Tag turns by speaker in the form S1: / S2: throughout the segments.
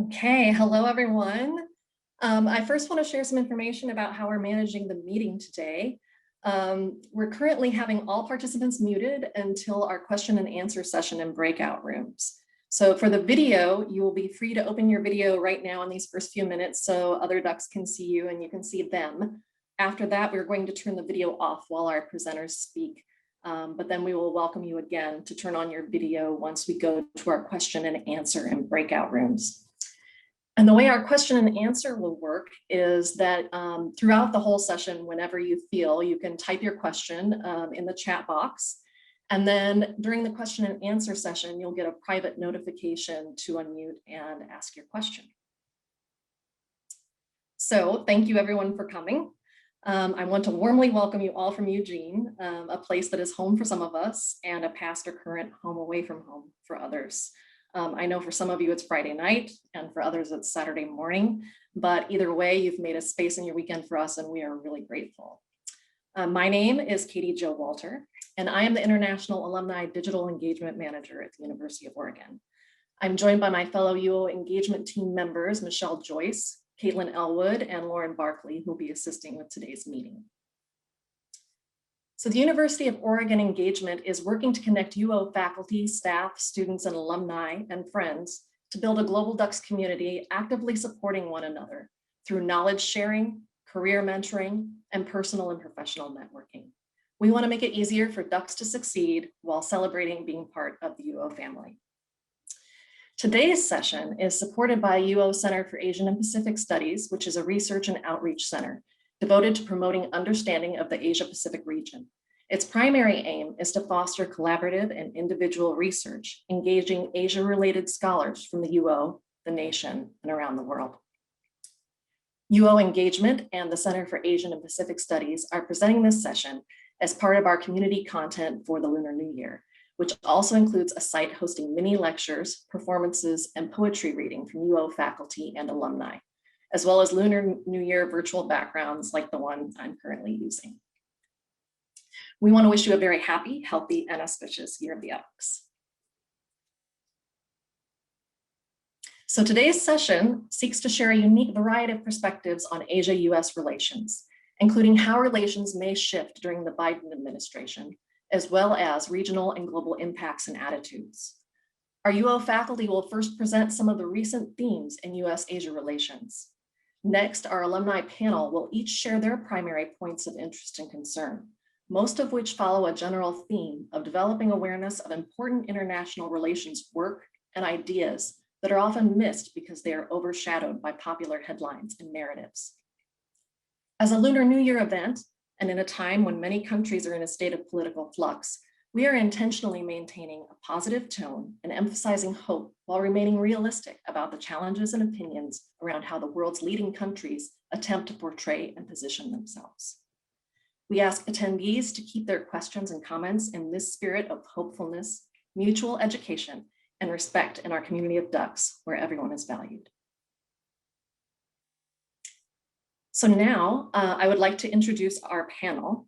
S1: Okay, hello everyone. I first want to share some information about how we're managing the meeting today. We're currently having all participants muted until our question and answer session in breakout rooms. So for the video, you will be free to open your video right now in these first few minutes so other ducks can see you and you can see them. After that, we're going to turn the video off while our presenters speak. But then we will welcome you again to turn on your video once we go to our question and answer in breakout rooms. And the way our question and answer will work is that throughout the whole session, whenever you feel, you can type your question in the chat box. And then during the question and answer session, you'll get a private notification to unmute and ask your question. So thank you everyone for coming. I want to warmly welcome you all from Eugene, a place that is home for some of us and a past or current home away from home for others. I know for some of you it's Friday night and for others it's Saturday morning, but either way, you've made a space in your weekend for us and we are really grateful. My name is Katie Jo Walter, and I am the International Alumni Digital Engagement Manager at the University of Oregon. I'm joined by my fellow UO engagement team members, Michelle Joyce, Caitlin Elwood, and Lauren Barkley, who will be assisting with today's meeting. So the University of Oregon Engagement is working to connect UO faculty, staff, students, and alumni and friends to build a global Ducks community actively supporting one another through knowledge sharing, career mentoring, and personal and professional networking. We want to make it easier for Ducks to succeed while celebrating being part of the UO family. Today's session is supported by UO Center for Asian and Pacific Studies, which is a research and outreach center devoted to promoting understanding of the Asia-Pacific region. Its primary aim is to foster collaborative and individual research, engaging Asia-related scholars from the UO, the nation, and around the world. UO Engagement and the Center for Asian and Pacific Studies are presenting this session as part of our community content for the Lunar New Year, which also includes a site hosting mini lectures, performances, and poetry reading from UO faculty and alumni, as well as Lunar New Year virtual backgrounds like the one I'm currently using. We want to wish you a very happy, healthy, and auspicious Year of the Ox. So today's session seeks to share a unique variety of perspectives on Asia-US relations, including how relations may shift during the Biden administration, as well as regional and global impacts and attitudes. Our UO faculty will first present some of the recent themes in US-Asia relations. Next, our alumni panel will each share their primary points of interest and concern, most of which follow a general theme of developing awareness of important international relations work and ideas that are often missed because they are overshadowed by popular headlines and narratives. As a Lunar New Year event, and in a time when many countries are in a state of political flux, we are intentionally maintaining a positive tone and emphasizing hope while remaining realistic about the challenges and opinions around how the world's leading countries attempt to portray and position themselves. We ask attendees to keep their questions and comments in this spirit of hopefulness, mutual education, and respect in our community of Ducks, where everyone is valued. So now I would like to introduce our panel.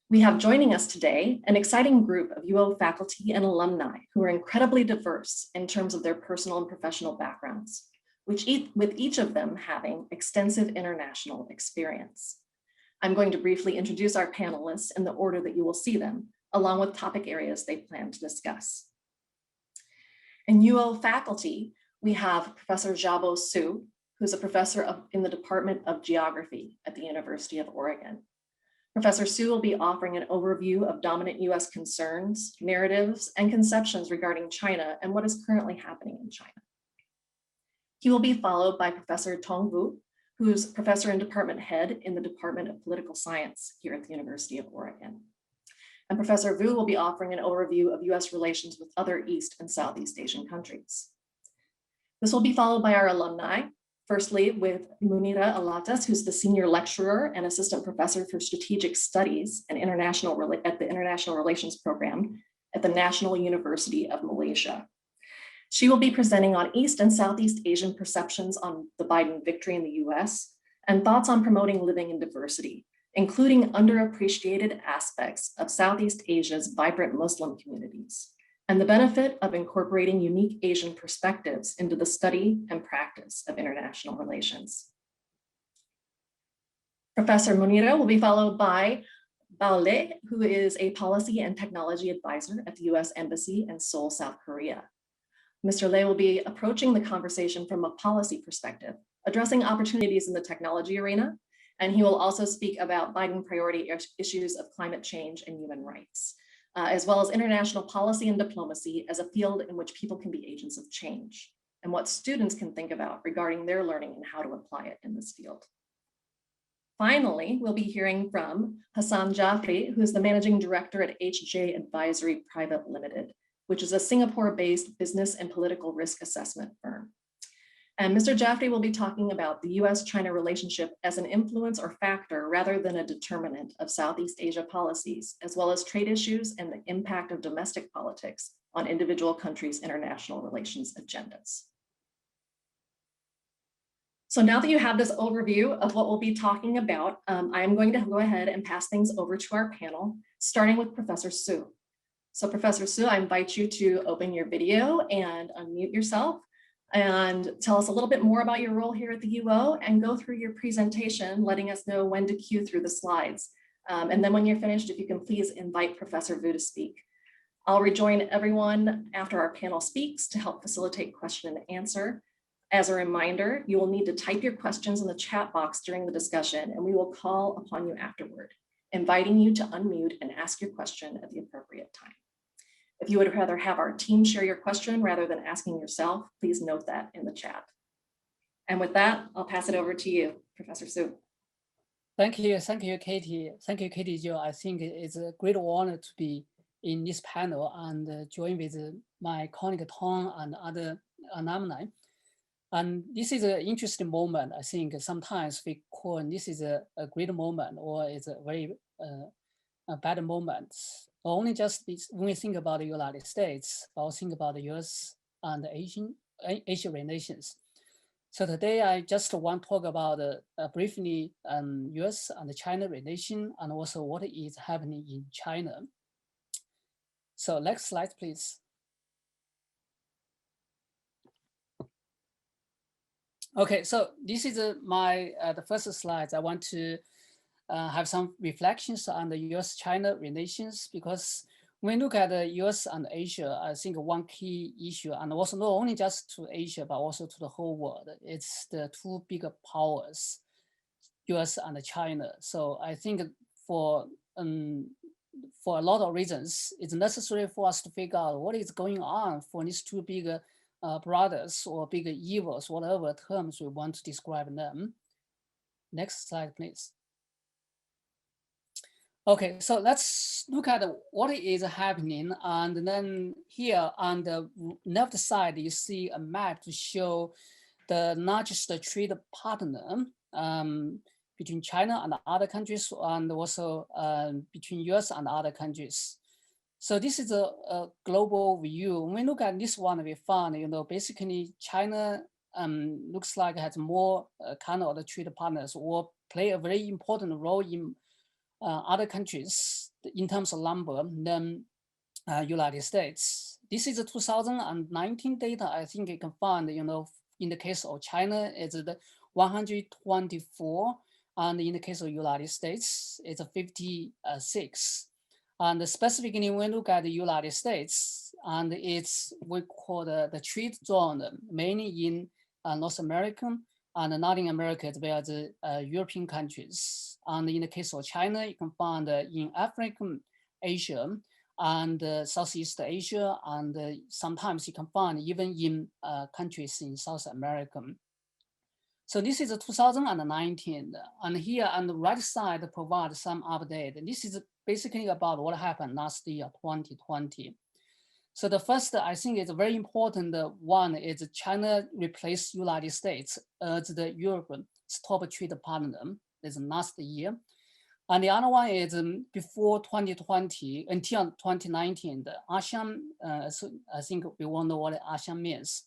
S1: We have joining us today an exciting group of UO faculty and alumni who are incredibly diverse in terms of their personal and professional backgrounds, with each of them having extensive international experience. I'm going to briefly introduce our panelists in the order that you will see them, along with topic areas they plan to discuss. In UO faculty, we have Professor Xiaobo Su, who's a professor in the Department of Geography at the University of Oregon. Professor Su will be offering an overview of dominant US concerns, narratives, and conceptions regarding China and what is currently happening in China. He will be followed by Professor Tong Vu, who's professor and department head in the Department of Political Science here at the University of Oregon. And Professor Vu will be offering an overview of US relations with other East and Southeast Asian countries. This will be followed by our alumni, firstly with Munira Alatas, who's the senior lecturer and assistant professor for strategic studies and at the International Relations Program at the National University of Malaysia. She will be presenting on East and Southeast Asian perceptions on the Biden victory in the US and thoughts on promoting living in diversity, including underappreciated aspects of Southeast Asia's vibrant Muslim communities, and the benefit of incorporating unique Asian perspectives into the study and practice of international relations. Professor Munira will be followed by Bao Le, who is a policy and technology advisor at the US Embassy in Seoul, South Korea. Mr. Le will be approaching the conversation from a policy perspective, addressing opportunities in the technology arena, and he will also speak about Biden priority issues of climate change and human rights, as well as international policy and diplomacy as a field in which people can be agents of change, and what students can think about regarding their learning and how to apply it in this field. Finally, we'll be hearing from Hassan Jafri, who is the managing director at HJ Advisory Private Limited, which is a Singapore-based business and political risk assessment firm. And Mr. Jafri will be talking about the US-China relationship as an influence or factor rather than a determinant of Southeast Asia policies, as well as trade issues and the impact of domestic politics on individual countries' international relations agendas. So now that you have this overview of what we'll be talking about, I'm going to go ahead and pass things over to our panel, starting with Professor Su. So Professor Su, I invite you to open your video and unmute yourself and tell us a little bit more about your role here at the UO and go through your presentation, letting us know when to cue through the slides. And then when you're finished, if you can please invite Professor Vu to speak. I'll rejoin everyone after our panel speaks to help facilitate question and answer. As a reminder, you will need to type your questions in the chat box during the discussion, and we will call upon you afterward, inviting you to unmute and ask your question at the appropriate time. If you would rather have our team share your question rather than asking yourself, please note that in the chat. And with that, I'll pass it over to you, Professor Su.
S2: Thank you, Katie. Thank you, Katie Jo. I think it's a great honor to be in this panel and join with my colleague Tom and other alumni. And this is an interesting moment. I think sometimes we call this is a great moment or it's a very bad moment. Only just when we think about the United States, but also think about the US and the Asian relations. So today I just want to talk about briefly US and China relation and also what is happening in China. So next slide, please. Okay, so this is my the first slide. I want to have some reflections on the US-China relations, because when we look at the US and Asia, I think one key issue, and also not only just to Asia, but also to the whole world, it's the two bigger powers, US and China. So I think for a lot of reasons, it's necessary for us to figure out what is going on for these two bigger brothers or bigger evils, whatever terms we want to describe them. Next slide, please. Okay, so let's look at what is happening. And then here on the left side, you see a map to show the largest trade partner between China and other countries, and also between US and other countries. So this is a global view. When we look at this one, we found, basically China looks like it has more kind of the trade partners or play a very important role in other countries in terms of number than United States. This is the 2019 data. I think you can find, in the case of China, it's the 124, and in the case of United States, it's a 56. And specifically, when we look at the United States, and it's we call the trade zone, mainly in North America and Latin America, as well as European countries. And in the case of China, you can find in Africa, Asia, and Southeast Asia, and sometimes you can find even in countries in South America. So this is 2019, and here on the right side provide some update. This is basically about what happened last year, 2020. So the first, I think, is a very important one is China replaced United States as the Europe's top trade partner. This last year. And the other one is before 2020 until 2019, the ASEAN, so I think we all know what ASEAN means.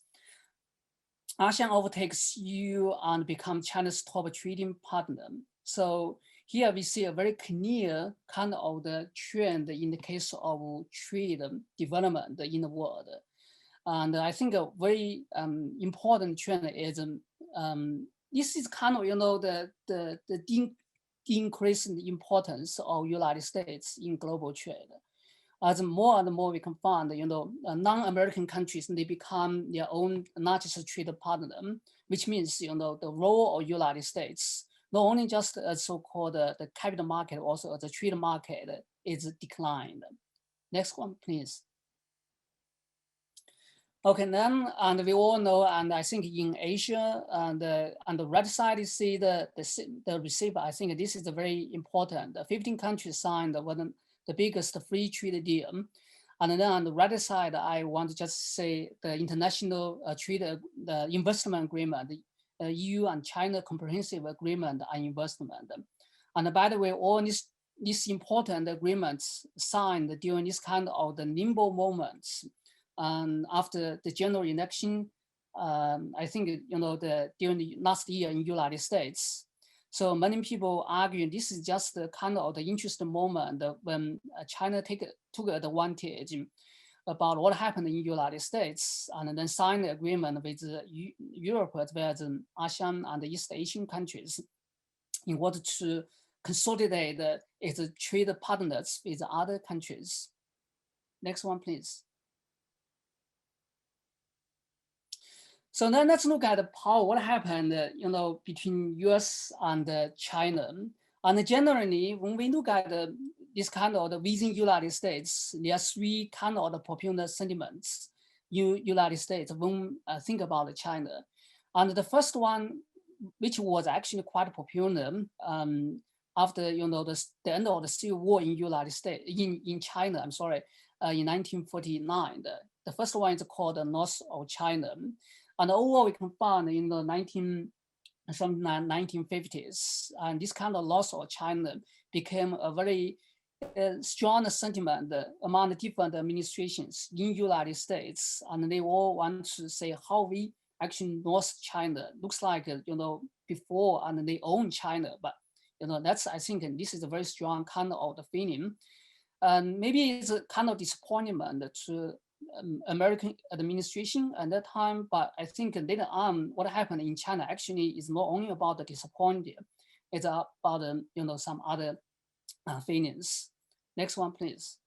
S2: ASEAN overtakes EU and becomes China's top trading partner. So here we see a very clear kind of the trend in the case of trade development in the world. And I think a very important trend is this is kind of, the increase in the importance of United States in global trade. As more and more we can find, non-American countries, they become their own largest trade partner, which means, the role of United States, not only just as so-called the capital market, also as a trade market is declined. Next one, please. Okay, then, and we all know, and I think in Asia, on the right side, you see the receiver. I think this is very important. 15 countries signed the biggest free trade deal. And then on the right side, I want to just say the international trade, the investment agreement, the EU and China comprehensive agreement on investment. And by the way, all these important agreements signed during this kind of the nimble moments. And after the general election, I think, during the last year in United States. So many people argue this is just the kind of the interesting moment when China took advantage about what happened in United States and then signed the agreement with Europe as well as ASEAN and the East Asian countries in order to consolidate its trade partners with other countries. Next one, please. So then let's look at what happened, between US and China. And generally, when we look at this kind of within United States, there are three kind of the popular sentiments in United States when think about China. And the first one, which was actually quite popular after the end of the Civil War in United States, in China, I'm sorry, in 1949. The first one is called the North of China. And overall, we can find in the 1950s, and this kind of loss of China became a very strong sentiment among the different administrations in United States, and they all want to say how we actually lost China. Looks like before, and they own China, but that's, I think, this is a very strong kind of the feeling, and maybe it's a kind of disappointment to American administration at that time, but I think later on, what happened in China actually is not only about the disappointment, it's about some other feelings. Next one, please.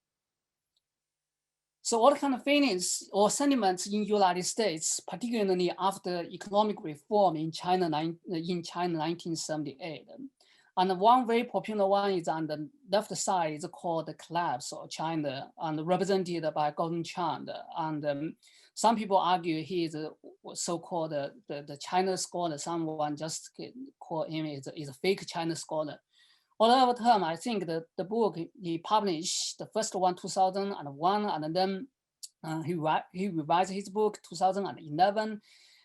S2: So what kind of feelings or sentiments in United States, particularly after economic reform in China 1978? And one very popular one is on the left side, is called the collapse of China, and represented by Gordon Chang. And some people argue he is a so-called the China scholar. Someone just call him is a fake China scholar. All the time, I think the book he published, the first one 2001, and then he revised his book 2011.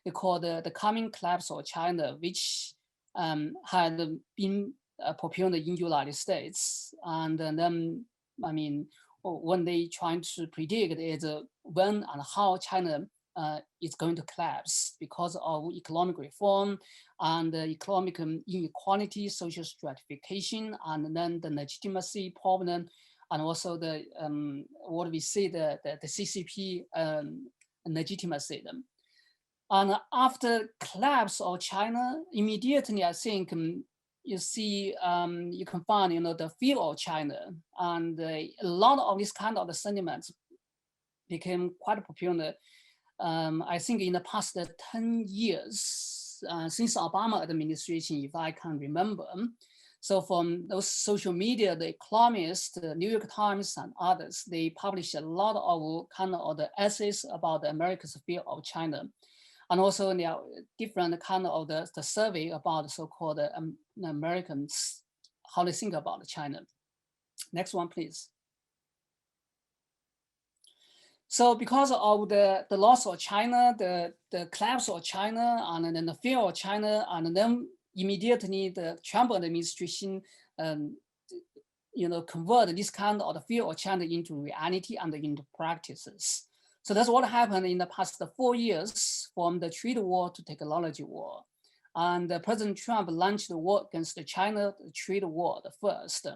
S2: He called the Coming Collapse of China, which had been popular in United States. And then, I mean, when they trying to predict is when and how China is going to collapse because of economic reform and economic inequality, social stratification, and then the legitimacy problem, and also the what we see the CCP legitimacy. And after collapse of China, immediately I think you see you can find the fear of China, and a lot of this kind of the sentiments became quite popular. I think in the past 10 years since Obama administration, if I can remember. So from those social media, the Economist, the New York Times, and others, they publish a lot of kind of the essays about the America's fear of China. And also there are different kind of the survey about the so-called Americans, how they think about China. Next one, please. So because of the loss of China, the collapse of China, and then the fear of China, and then immediately the Trump administration convert this kind of the fear of China into reality and into practices. So that's what happened in the past 4 years from the trade war to technology war. And President Trump launched the war against the China trade war first,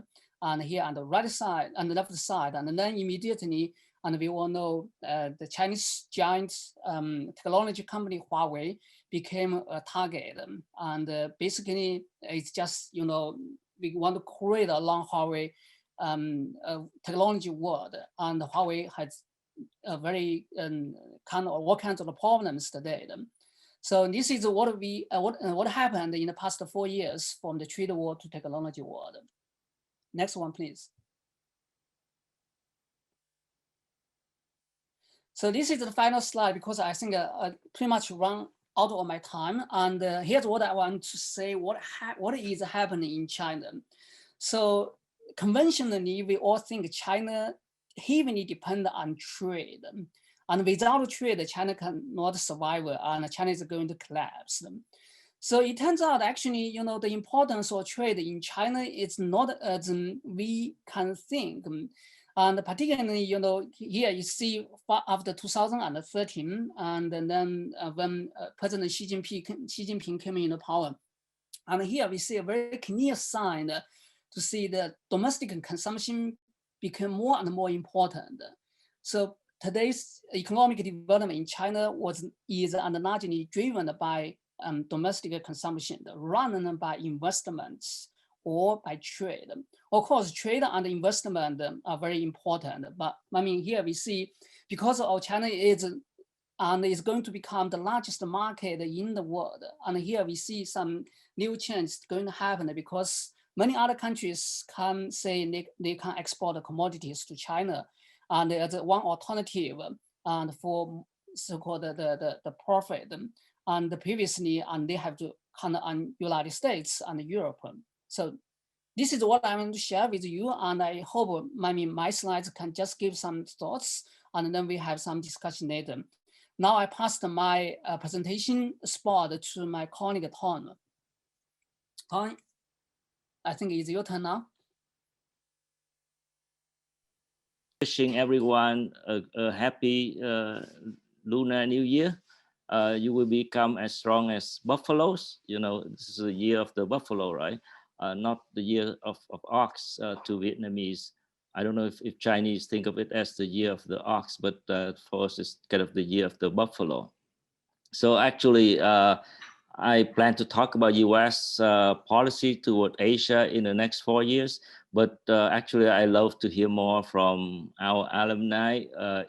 S2: and here on the right side, on the left side, and then immediately, and we all know the Chinese giant technology company Huawei became a target, and basically it's just, you know, we want to create a long Huawei technology world, and Huawei has a very kind of all kinds of problems today. So this is what we what happened in the past 4 years from the trade war to technology world. Next one, please. So this is the final slide because I think I pretty much run out of my time. And here's what I want to say: what is happening in China. So conventionally, we all think China heavily depend on trade. And without trade, China cannot survive, and China is going to collapse. So it turns out, actually, you know, the importance of trade in China is not as we can think. And particularly, you know, here you see after 2013, and then when President Xi Jinping came into power, and here we see a very clear sign to see that domestic consumption became more and more important. So today's economic development in China is largely driven by domestic consumption rather than by investments or by trade. Of course, trade and investment are very important, but I mean, here we see, because of China is going to become the largest market in the world. And here we see some new change going to happen because many other countries can say they can export commodities to China. And there's one alternative and for so-called the profit. And previously, and they have to count on United States and Europe. So this is what I want to share with you. And I hope my slides can just give some thoughts, and then we have some discussion later. Now I passed my presentation spot to my colleague, Tom. Tom, I think it's your turn now.
S3: Wishing everyone a happy Lunar New Year. You will become as strong as buffaloes. You know, this is the year of the buffalo, right? Not the year of ox to Vietnamese. I don't know if Chinese think of it as the year of the ox, but for us, it's kind of the year of the buffalo. So actually, I plan to talk about U.S. Policy toward Asia in the next 4 years. But actually, I love to hear more from our alumni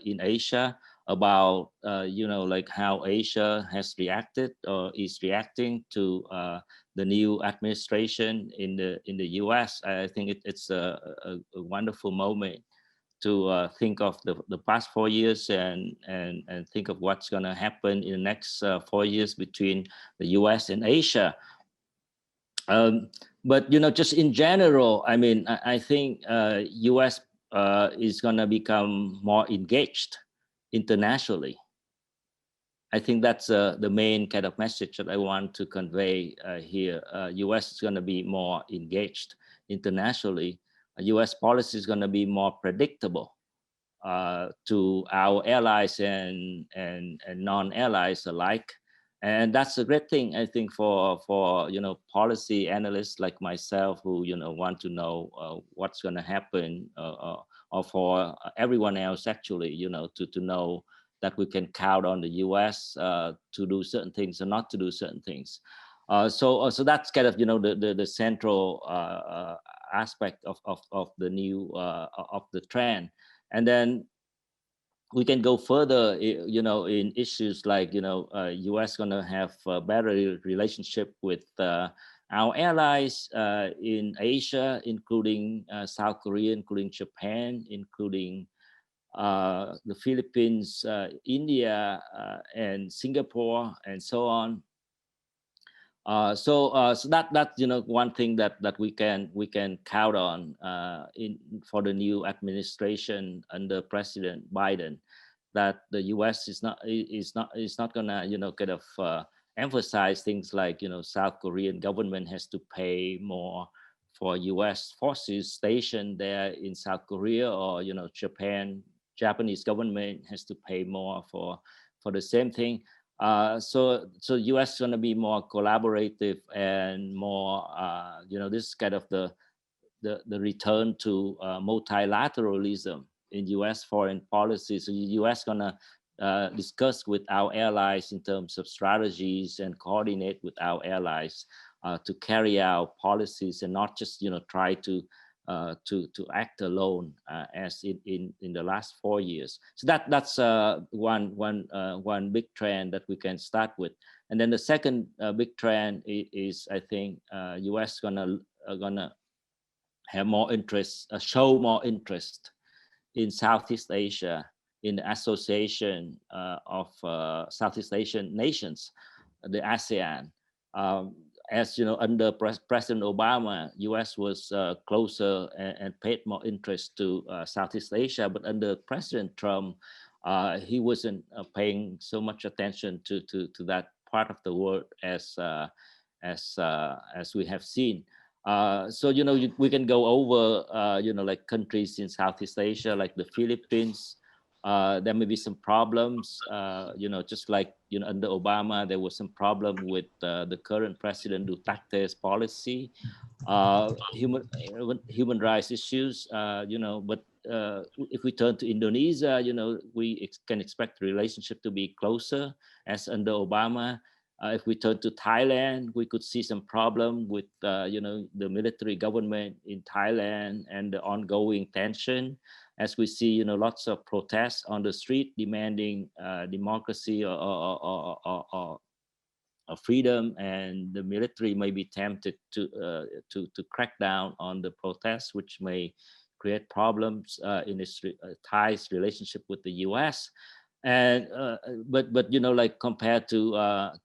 S3: in Asia about, you know, like how Asia has reacted or is reacting to the new administration in the U.S. I think it's a wonderful moment to think of the past 4 years and think of what's going to happen in the next 4 years between the U.S. and Asia. But, you know, just in general, I mean, I think U.S. Is going to become more engaged internationally. I think that's the main kind of message that I want to convey here. U.S. is going to be more engaged internationally. U.S. policy is going to be more predictable to our allies and non-allies alike. And that's a great thing, I think, for you know, policy analysts like myself who, you know, want to know what's going to happen, or for everyone else actually, you know, to know that we can count on the U.S. To do certain things or not to do certain things. So that's kind of, you know, the central aspect of the new of the trend. And then we can go further, you know, in issues like, you know, U.S. going to have a better relationship with our allies in Asia, including South Korea, including Japan, including the Philippines, India, and Singapore, and so on. So that's, you know, one thing that we can count on for the new administration under President Biden, that the U.S. is not gonna, you know, kind of emphasize things like, you know, South Korean government has to pay more for U.S. forces stationed there in South Korea, or, you know, Japanese government has to pay more for the same thing. So U.S. is going to be more collaborative and more, this is kind of the return to multilateralism in U.S. foreign policy. So the U.S. gonna discuss with our allies in terms of strategies and coordinate with our allies to carry out policies and not just try to act alone as in the last 4 years. So that's one big trend that we can start with. And then the second big trend is I think U.S. gonna have more interest, show more interest in Southeast Asia, in the association of Southeast Asian nations, the ASEAN. As you know, under President Obama, U.S. was closer and paid more interest to Southeast Asia, but under President Trump, he wasn't paying so much attention to that part of the world as we have seen. So we can go over like countries in Southeast Asia, like the Philippines. There may be some problems, just like under Obama, there was some problem with the current President Duterte's policy, human rights issues. But if we turn to Indonesia, we can expect the relationship to be closer as under Obama. If we turn to Thailand, we could see some problem with the military government in Thailand and the ongoing tension, as we see lots of protests on the street demanding democracy or freedom, and the military may be tempted to crack down on the protests, which may create problems in Thai's relationship with the U.S. And but like compared to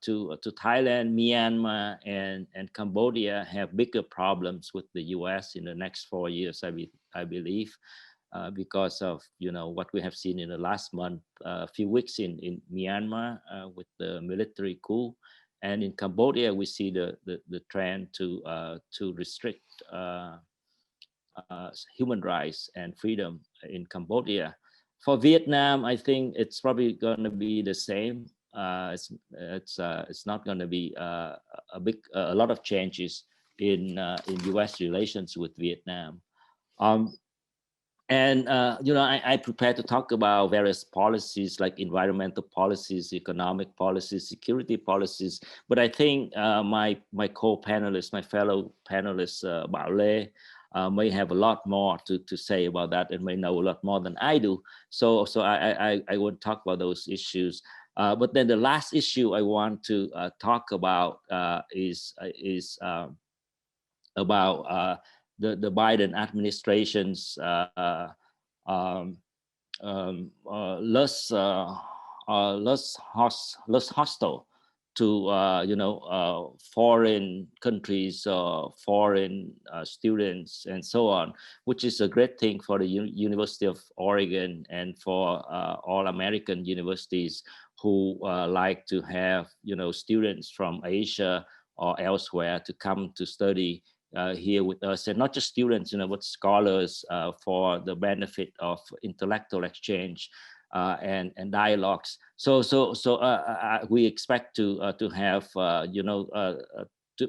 S3: Thailand, Myanmar and Cambodia have bigger problems with the U.S. in the next 4 years, I believe, because of what we have seen in the last month, a few weeks in Myanmar with the military coup, and in Cambodia we see the trend to restrict human rights and freedom in Cambodia. For Vietnam, I think it's probably going to be the same. It's not going to be a lot of changes in U.S. relations with Vietnam. I prepare to talk about various policies like environmental policies, economic policies, security policies. But I think my co-panelists, my fellow panelists, Bảo Lê, may have a lot more to say about that and may know a lot more than I do. So I won't talk about those issues. But then the last issue I want to talk about is about the Biden administration's less hostile to foreign countries, foreign students, and so on, which is a great thing for the University of Oregon and for all American universities who like to have students from Asia or elsewhere to come to study here with us, and not just students, but scholars for the benefit of intellectual exchange and dialogues. So we expect to have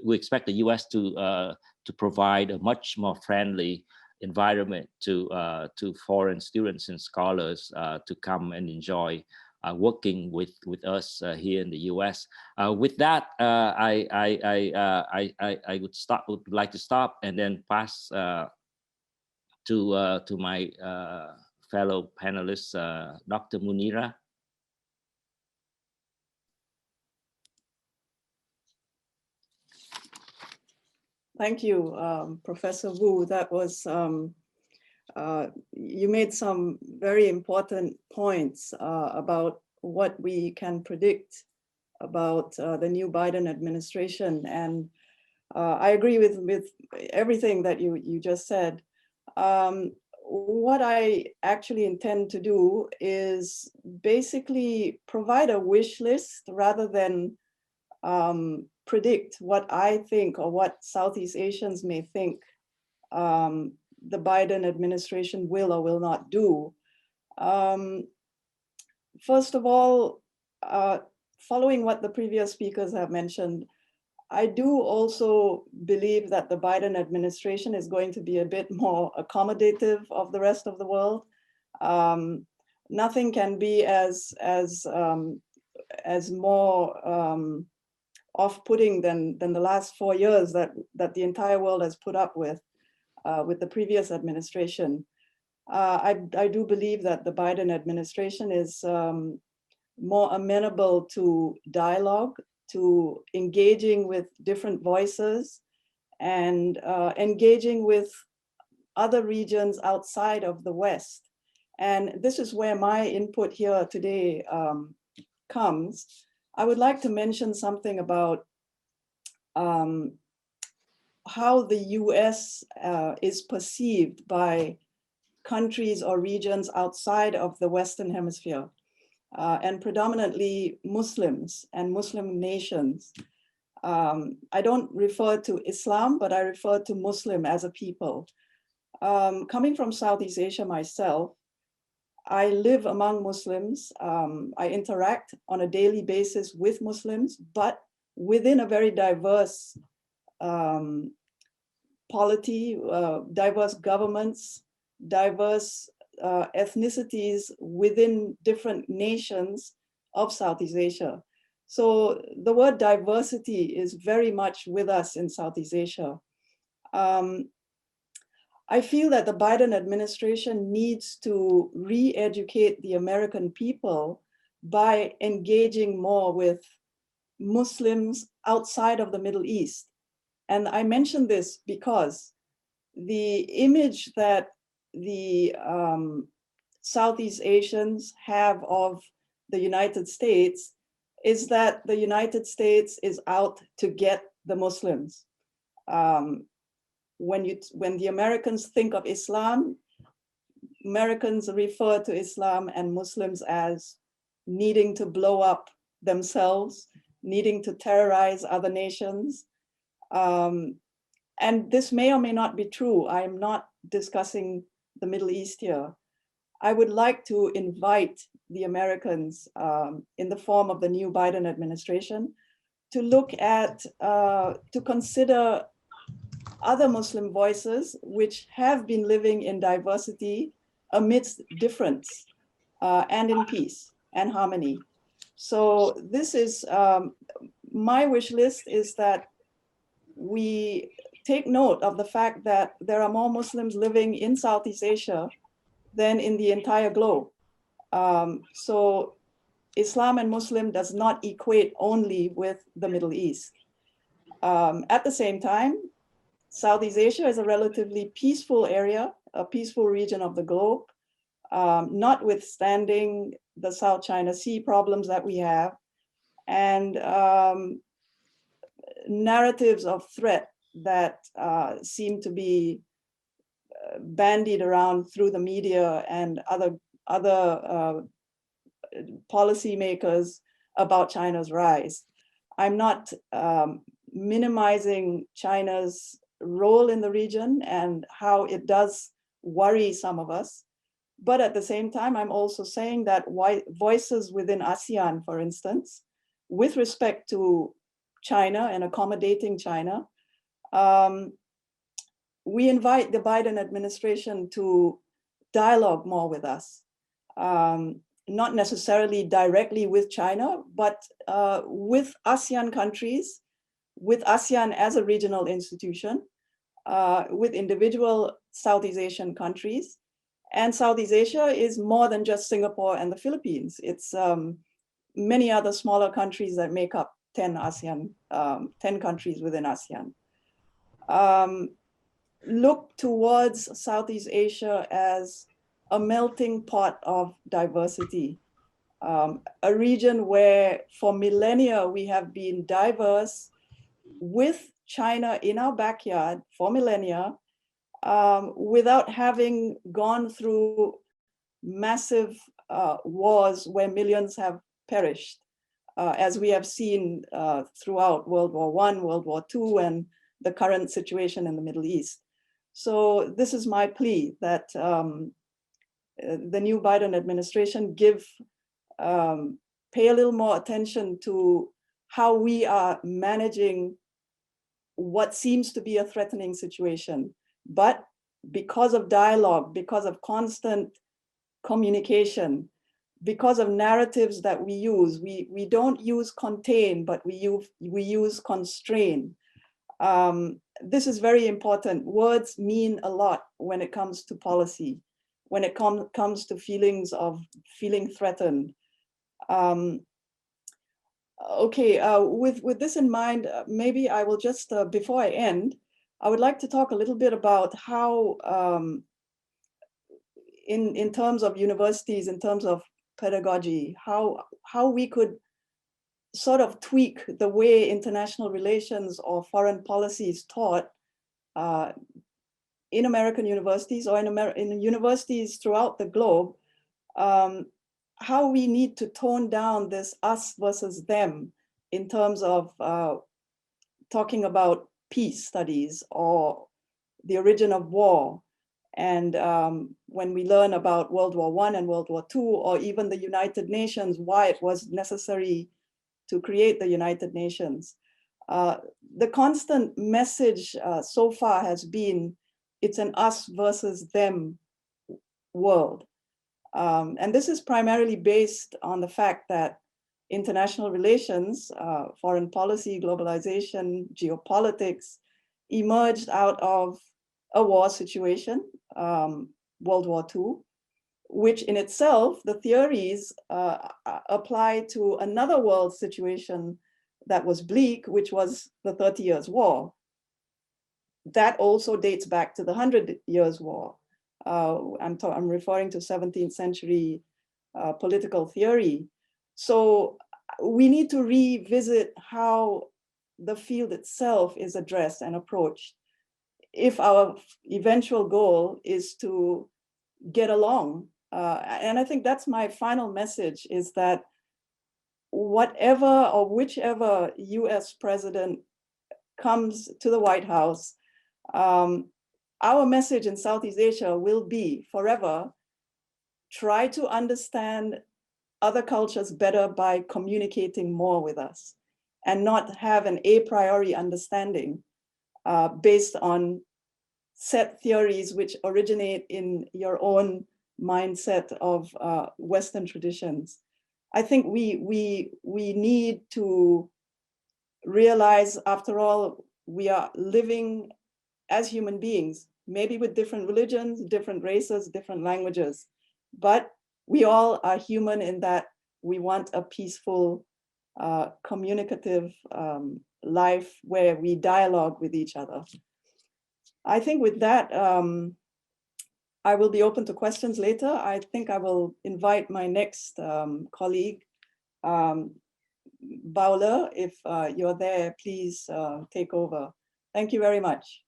S3: we expect the U.S. to provide a much more friendly environment to foreign students and scholars to come and enjoy working with us here in the U.S. With that, I would like to stop and then pass to my fellow panelists, Dr. Munira.
S4: Thank you, Professor Wu. That was you made some very important points about what we can predict about the new Biden administration, and I agree with everything that you just said. What I actually intend to do is basically provide a wish list rather than predict what I think or what Southeast Asians may think the Biden administration will or will not do. First of all, following what the previous speakers have mentioned, I do also believe that the Biden administration is going to be a bit more accommodative of the rest of the world. Nothing can be as more off-putting than the last 4 years that the entire world has put up with the previous administration. I do believe that the Biden administration is more amenable to dialogue, to engaging with different voices, and engaging with other regions outside of the West. And this is where my input here today comes. I would like to mention something about how the US is perceived by countries or regions outside of the Western Hemisphere, and predominantly Muslims and Muslim nations. I don't refer to Islam, but I refer to Muslim as a people. Coming from Southeast Asia myself, I live among Muslims. I interact on a daily basis with Muslims, but within a very diverse polity, diverse governments, diverse ethnicities within different nations of Southeast Asia. So the word diversity is very much with us in Southeast Asia. I feel that the Biden administration needs to re-educate the American people by engaging more with Muslims outside of the Middle East. And I mention this because the image that the Southeast Asians have of the United States is that the United States is out to get the Muslims. When the Americans think of Islam, Americans refer to Islam and Muslims as needing to blow up themselves, needing to terrorize other nations. And this may or may not be true. I am not discussing the Middle East here. I would like to invite the Americans in the form of the new Biden administration to look at, to consider other Muslim voices which have been living in diversity amidst difference and in peace and harmony. So this is, my wish list is that we take note of the fact that there are more Muslims living in Southeast Asia than in the entire globe. So Islam and Muslim does not equate only with the Middle East. At the same time, Southeast Asia is a relatively peaceful area, a peaceful region of the globe, notwithstanding the South China Sea problems that we have, and narratives of threat that seem to be bandied around through the media and other policymakers about China's rise. I'm not minimizing China's role in the region and how it does worry some of us. But at the same time, I'm also saying that voices within ASEAN, for instance, with respect to China and accommodating China, we invite the Biden administration to dialogue more with us. Not necessarily directly with China, but with ASEAN countries, with ASEAN as a regional institution, with individual Southeast Asian countries. And Southeast Asia is more than just Singapore and the Philippines. It's many other smaller countries that make up 10 countries within ASEAN. Look towards Southeast Asia as a melting pot of diversity, a region where for millennia we have been diverse with China in our backyard for millennia, without having gone through massive wars where millions have perished, as we have seen throughout World War I, World War II, and the current situation in the Middle East. So this is my plea that the new Biden administration give pay a little more attention to how we are managing what seems to be a threatening situation. But because of dialogue, because of constant communication, because of narratives that we use, we don't use contain, but we use constrain. This is very important. Words mean a lot when it comes to policy, when it comes to feelings of feeling threatened. With this in mind, maybe I will just, before I end, I would like to talk a little bit about how, in terms of universities, in terms of pedagogy, how we could sort of tweak the way international relations or foreign policy is taught in American universities or in universities throughout the globe, how we need to tone down this us versus them in terms of talking about peace studies or the origin of war. And when we learn about World War I and World War II, or even the United Nations, why it was necessary to create the United Nations. The constant message so far has been, it's an us versus them world. And this is primarily based on the fact that international relations, foreign policy, globalization, geopolitics, emerged out of a war situation, World War II, which in itself, the theories apply to another world situation that was bleak, which was the 30 Years' War. That also dates back to the 100 Years' War. I'm referring to 17th century political theory. So we need to revisit how the field itself is addressed and approached if our eventual goal is to get along. And I think that's my final message, is that whatever or whichever US president comes to the White House, our message in Southeast Asia will be forever, try to understand other cultures better by communicating more with us, and not have an a priori understanding based on set theories which originate in your own mindset of Western traditions. I think we need to realize, after all, we are living as human beings, maybe with different religions, different races, different languages, but we all are human in that we want a peaceful, communicative life where we dialogue with each other. I think with that, I will be open to questions later. I think I will invite my next colleague, Baula. If you're there, please take over. Thank you very much.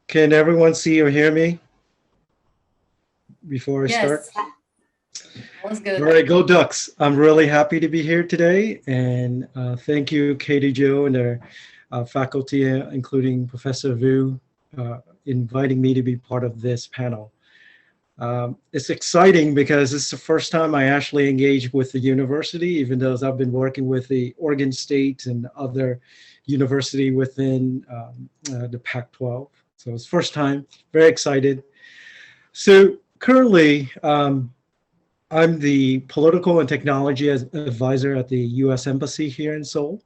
S5: Can everyone see or hear me before I start?
S1: That's good.
S5: All right, go Ducks. I'm really happy to be here today. And thank you, Katie Jo, and their faculty, including Professor Vu, inviting me to be part of this panel. It's exciting because it's the first time I actually engaged with the university, even though I've been working with the Oregon State and other university within the Pac-12. So it's first time, very excited. So currently, I'm the political and technology advisor at the US Embassy here in Seoul.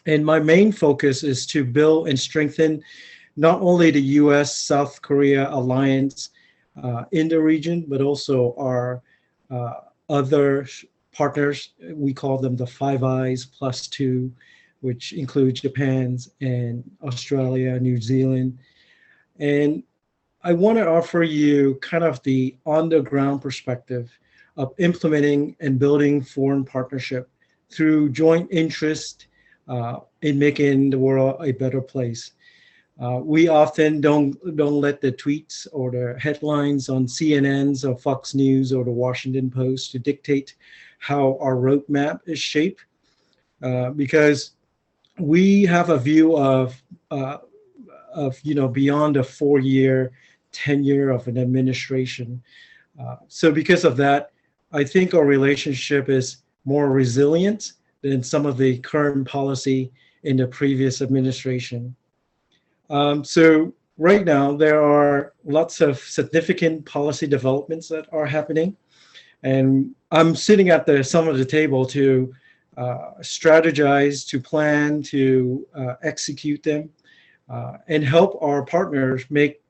S5: And my main focus is to build and strengthen not only the US-South Korea alliance in the region, but also our other partners. We call them the Five Eyes plus two, which includes Japan's and Australia, New Zealand. And I want to offer you kind of the on-the-ground perspective of implementing and building foreign partnership through joint interest in making the world a better place. We often don't let the tweets or the headlines on CNN's or Fox News or the Washington Post to dictate how our roadmap is shaped, because we have a view of beyond a 4-year tenure of an administration. So because of that, I think our relationship is more resilient than some of the current policy in the previous administration. So right now, there are lots of significant policy developments that are happening. And I'm sitting at some of the table to strategize, to plan, to execute them, and help our partners make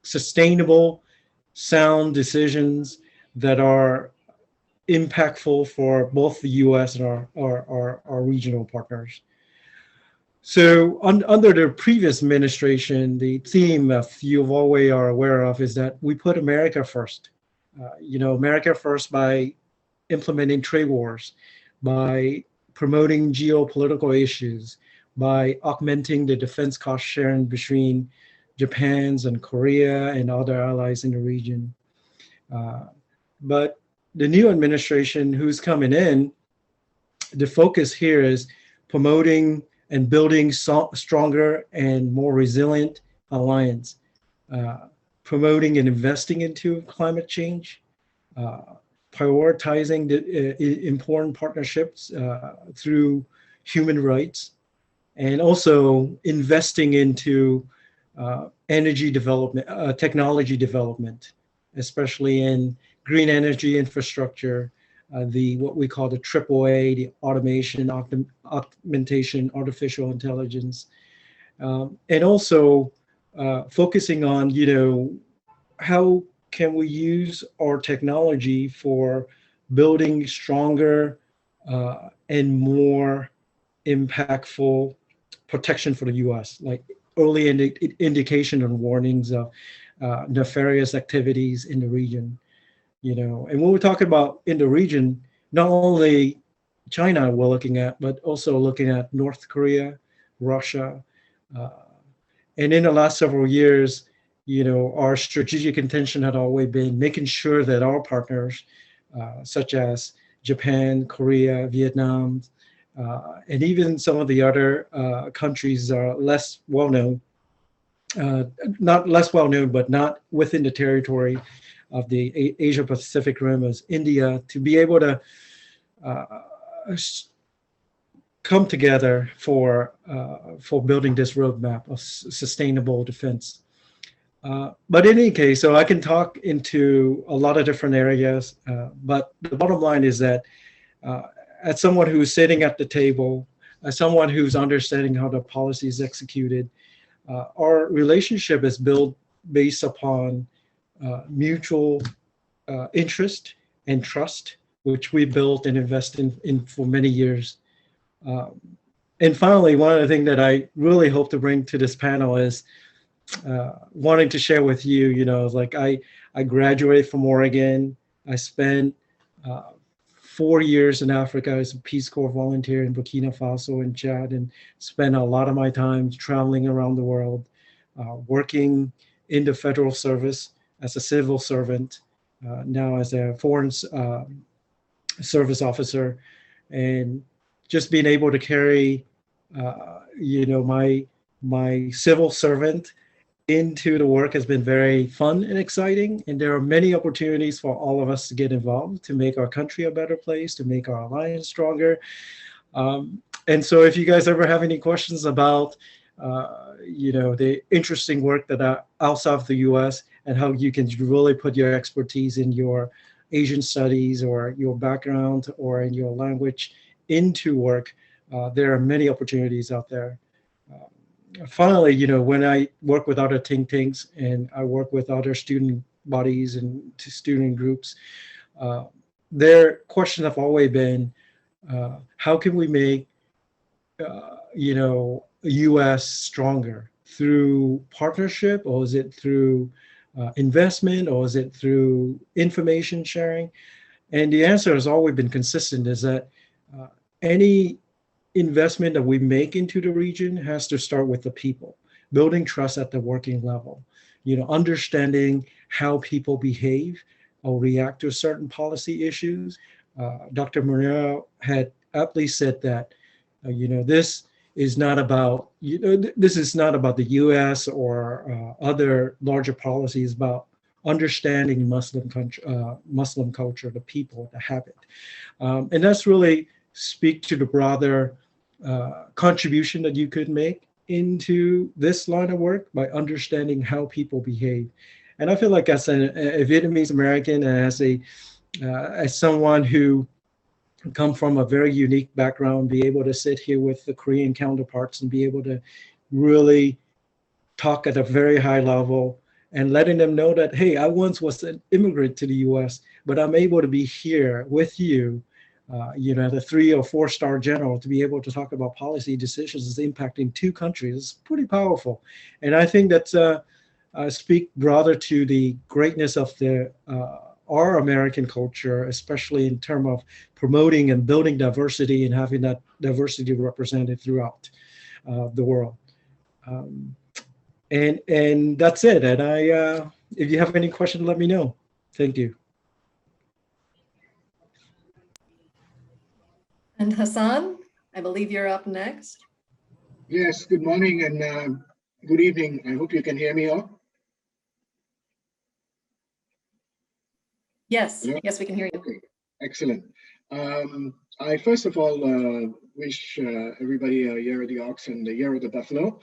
S5: sustainable, sound decisions that are impactful for both the US and our regional partners. So under the previous administration, the theme of you always are aware of is that we put America first. America first by implementing trade wars, by promoting geopolitical issues, by augmenting the defense cost sharing between Japan's and Korea and other allies in the region. But the new administration who's coming in, the focus here is promoting and building stronger and more resilient alliance, promoting and investing into climate change, prioritizing the important partnerships through human rights, and also investing into energy development, technology development, especially in green energy infrastructure, what we call the AAA, the automation, augmentation, artificial intelligence, and also focusing on, how can we use our technology for building stronger and more impactful protection for the U.S., like early indication and warnings of nefarious activities in the region. And when we're talking about in the region, not only China we're looking at, but also looking at North Korea, Russia. And in the last several years, our strategic intention had always been making sure that our partners, such as Japan, Korea, Vietnam, and even some of the other countries are less well-known, not less well-known, but not within the territory of the Asia Pacific Rim as India, to be able to come together for building this roadmap of sustainable defense. But in any case, so I can talk into a lot of different areas, but the bottom line is that as someone who's sitting at the table, as someone who's understanding how the policy is executed, our relationship is built based upon mutual interest and trust, which we built and invested in for many years. And finally, one of the things that I really hope to bring to this panel is wanting to share with you, like I graduated from Oregon. I spent 4 years in Africa as a Peace Corps volunteer in Burkina Faso and Chad, and spent a lot of my time traveling around the world, working in the federal service as a civil servant, now as a foreign service officer, and just being able to carry, my civil servant into the work has been very fun and exciting. And there are many opportunities for all of us to get involved, to make our country a better place, to make our alliance stronger. And so if you guys ever have any questions about, the interesting work that outside of the US and how you can really put your expertise in your Asian studies or your background or in your language into work, there are many opportunities out there. Finally, when I work with other think tanks and I work with other student bodies and student groups, their questions have always been, how can we make, U.S. stronger through partnership, or is it through investment, or is it through information sharing? And the answer has always been consistent, is that any investment that we make into the region has to start with the people, building trust at the working level, understanding how people behave or react to certain policy issues. Dr. Monero had aptly said that, this is not about, this is not about the US or other larger policies, about understanding Muslim culture, the people, the habit. And that's really speak to the broader contribution that you could make into this line of work by understanding how people behave. And I feel like as a Vietnamese American and as someone who come from a very unique background, be able to sit here with the Korean counterparts and be able to really talk at a very high level and letting them know that, hey, I once was an immigrant to the US, but I'm able to be here with you, the 3 or 4 star general, to be able to talk about policy decisions is impacting 2 countries. It's pretty powerful. And I think that's speak broader to the greatness of our American culture, especially in terms of promoting and building diversity and having that diversity represented throughout the world. And that's it. And if you have any questions, let me know. Thank you.
S1: And Hassan, I believe you're up next.
S6: Yes, good morning and good evening. I hope you can hear me all.
S1: Yes,
S6: Yeah.
S1: yes, we can hear you.
S6: Okay, excellent. I first of all wish everybody a Year of the Ox and the Year of the Buffalo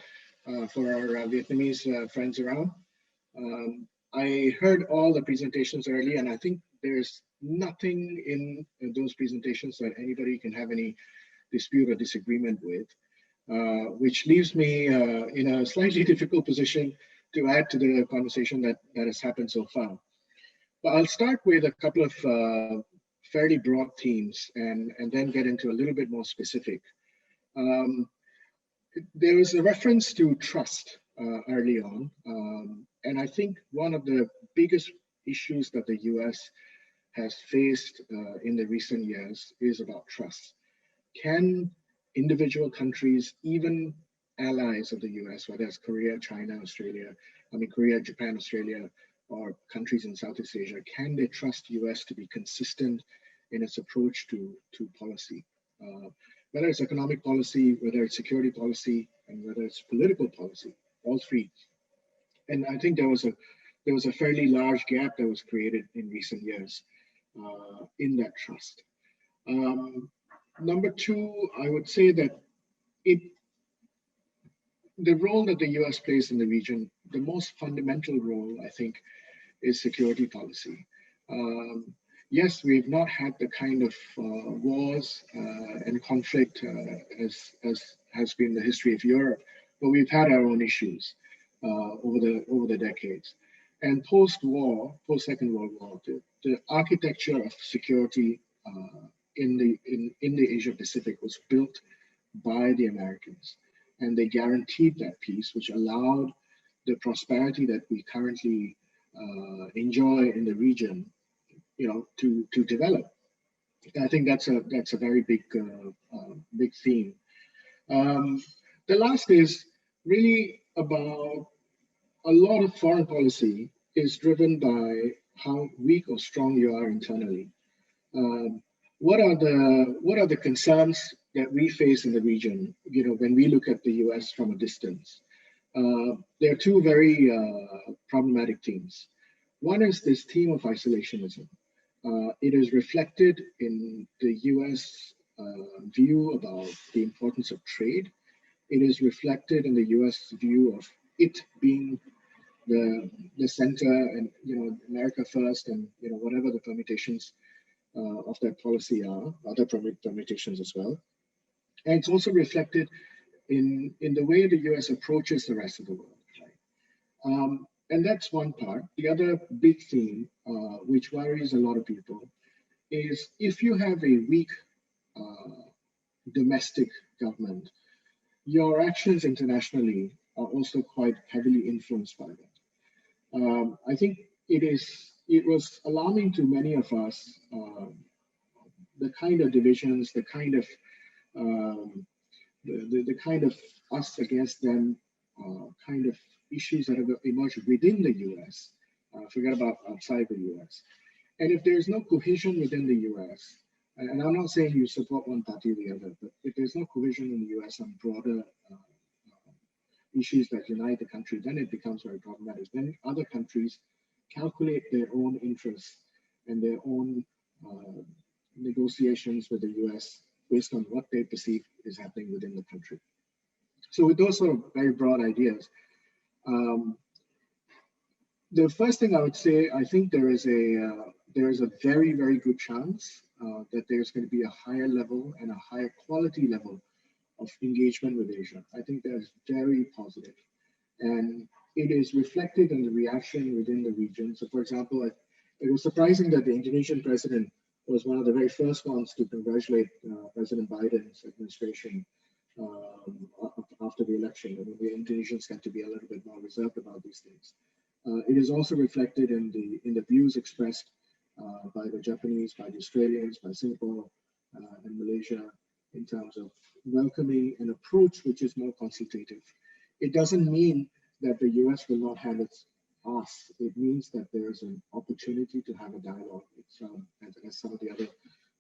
S6: for our Vietnamese friends around. I heard all the presentations early, and I think there's nothing in those presentations that anybody can have any dispute or disagreement with, which leaves me in a slightly difficult position to add to the conversation that has happened so far. But I'll start with a couple of fairly broad themes and then get into a little bit more specific. There was a reference to trust early on. And I think one of the biggest issues that the US has faced in the recent years is about trust. Can individual countries, even allies of the US, whether it's Korea, China, Korea, Japan, Australia, or countries in Southeast Asia, can they trust US to be consistent in its approach to policy? Whether it's economic policy, whether it's security policy, and whether it's political policy, all 3. And I think there was a fairly large gap that was created in recent years in that trust. Number 2, I would say that the role that the US plays in the region, the most fundamental role, I think, is security policy. Yes, we've not had the kind of wars and conflict as has been the history of Europe, but we've had our own issues over the decades. And post-war, post-Second World War, the architecture of security in the Asia Pacific was built by the Americans, and they guaranteed that peace, which allowed the prosperity that we currently enjoy in the region, to develop. I think that's a very big theme. The last is really about a lot of foreign policy is driven by how weak or strong you are internally. What are the concerns that we face in the region? When we look at the US from a distance, there are 2 very problematic themes. One is this theme of isolationism. It is reflected in the US view about the importance of trade. It is reflected in the US view of it being the center and America first, and whatever the permutations of that policy are, other permutations as well. And it's also reflected in the way the US approaches the rest of the world. Right? And that's one part. The other big theme, which worries a lot of people, is if you have a weak domestic government, your actions internationally are also quite heavily influenced by that. I think it was alarming to many of us, the kind of divisions, the kind of us against them kind of issues that have emerged within the US, forget about outside the US. And if there's no cohesion within the US, and I'm not saying you support one party or the other, but if there's no cohesion in the US on broader issues that unite the country, then it becomes very problematic. Then other countries calculate their own interests and their own negotiations with the US based on what they perceive is happening within the country. So with those sort of very broad ideas, the first thing I would say, I think there is a very, very good chance that there's going to be a higher level and a higher quality level of engagement with Asia. I think that's very positive. And it is reflected in the reaction within the region. So for example, it was surprising that the Indonesian president was one of the very first ones to congratulate President Biden's administration after the election. I mean, the Indonesians tend to be a little bit more reserved about these things. It is also reflected in the views expressed by the Japanese, by the Australians, by Singapore and Malaysia in terms of welcoming an approach which is more consultative. It doesn't mean that the US will not have its ask. It means that there is an opportunity to have a dialogue, as some of the other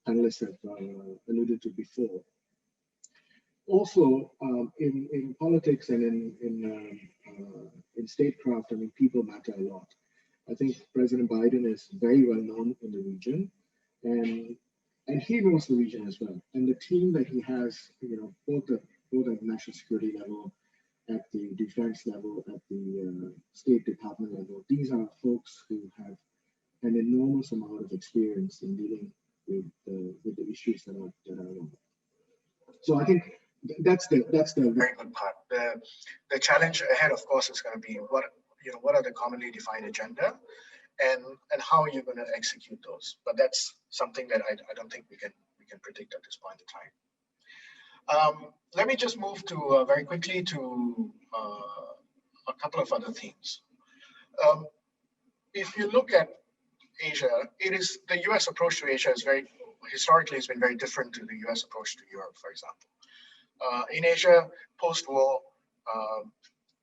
S6: panelists have alluded to before. Also, in politics and in statecraft, I mean, people matter a lot. I think President Biden is very well known in the region, and he knows the region as well. And the team that he has, you know, both at the national security level, at the defense level, at the State Department level, these are folks who have an enormous amount of experience in dealing with the issues that are on. So I think that's the very good part. The challenge ahead, of course, is going to be what are the commonly defined agenda, and how you're going to execute those. But that's something that I don't think we can predict at this point in time. Let me just move to very quickly to a couple of other themes. If you look at Asia, the U.S. approach to Asia is historically has been very different to the U.S. approach to Europe, for example. In Asia, post-war,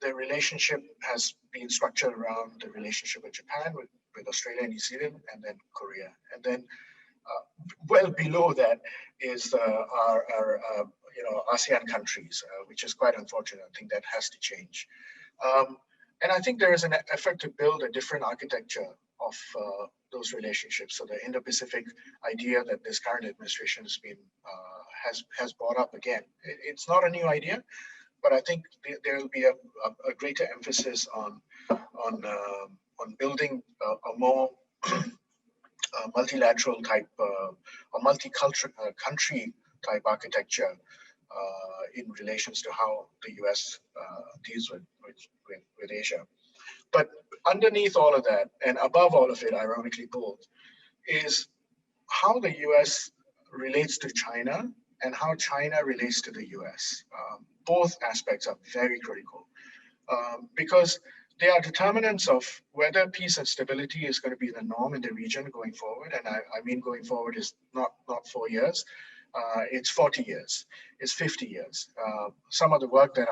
S6: the relationship has been structured around the relationship with Japan, with Australia and New Zealand, and then Korea. And then well below that is our ASEAN countries, which is quite unfortunate. I think that has to change. And I think there is an effort to build a different architecture of those relationships. So the Indo-Pacific idea that this current administration has brought up again. It's not a new idea, but I think there will be a greater emphasis on building a more multilateral type or multicultural country type architecture in relations to how the US deals with Asia. But underneath all of that, and above all of it, ironically both, is how the US relates to China and how China relates to the US. Both aspects are very critical because they are determinants of whether peace and stability is going to be the norm in the region going forward. And I mean going forward is not 4 years, it's 40 years, it's 50 years. Some of the work that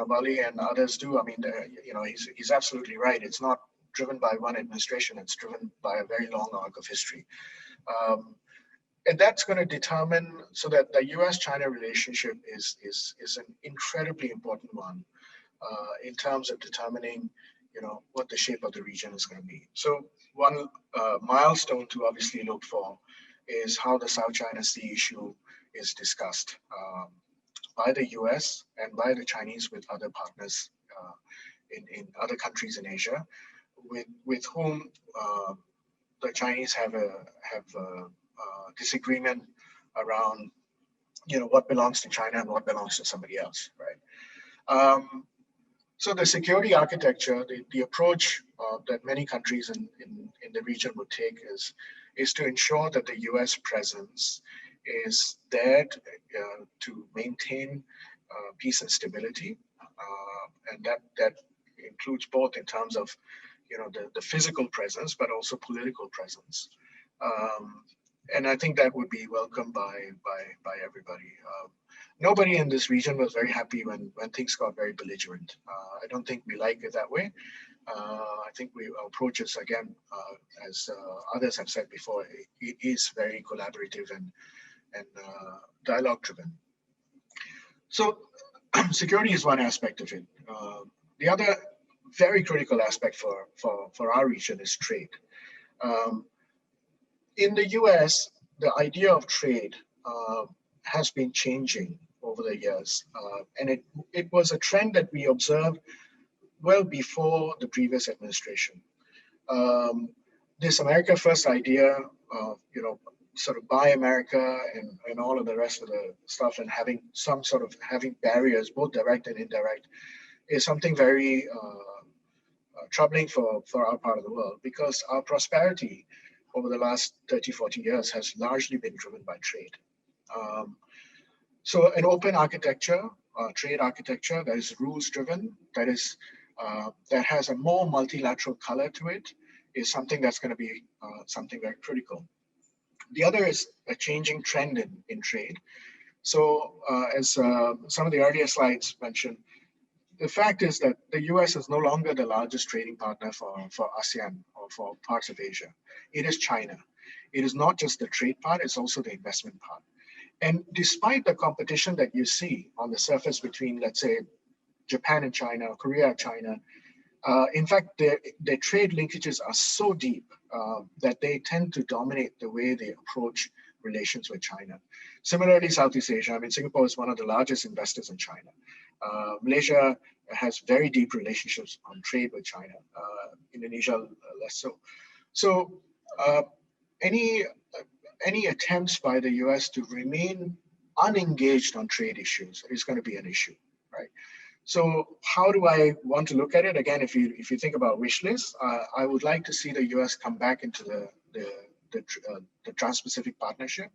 S6: Bali and others do, I mean, he's absolutely right. It's not driven by one administration, it's driven by a very long arc of history. And that's going to determine, so that the US-China relationship is an incredibly important one in terms of determining, what the shape of the region is going to be. So one milestone to obviously look for is how the South China Sea issue is discussed by the US and by the Chinese with other partners in other countries in Asia, with whom the Chinese have a disagreement around, what belongs to China and what belongs to somebody else, right? So the security architecture, the approach that many countries in the region would take is to ensure that the US presence is there to maintain peace and stability, and that includes both in terms of the physical presence, but also political presence. And I think that would be welcomed by everybody. Nobody in this region was very happy when things got very belligerent. I don't think we like it that way. I think our approach is, again, as others have said before, it is very collaborative and dialogue driven. So security is one aspect of it. The other very critical aspect for our region is trade. In the US, the idea of trade has been changing over the years. And it was a trend that we observed well before the previous administration. This America First idea of, sort of buy America and all of the rest of the stuff, and having some sort of barriers, both direct and indirect, is something very troubling for our part of the world, because our prosperity over the last 30, 40 years has largely been driven by trade. So an open architecture, trade architecture that is rules driven, that has a more multilateral color to it, is something that's going to be something very critical. The other is a changing trend in trade. So as some of the earlier slides mentioned, the fact is that the US is no longer the largest trading partner for ASEAN or for parts of Asia. It is China. It is not just the trade part, it's also the investment part. And despite the competition that you see on the surface between, let's say, Japan and China, or Korea and China, in fact, their trade linkages are so deep that they tend to dominate the way they approach relations with China. Similarly, Southeast Asia, I mean, Singapore is one of the largest investors in China. Malaysia has very deep relationships on trade with China, Indonesia less so. So any attempts by the US to remain unengaged on trade issues is going to be an issue, right? So how do I want to look at it? Again, if you think about wish lists, I would like to see the US come back into the Trans-Pacific Partnership.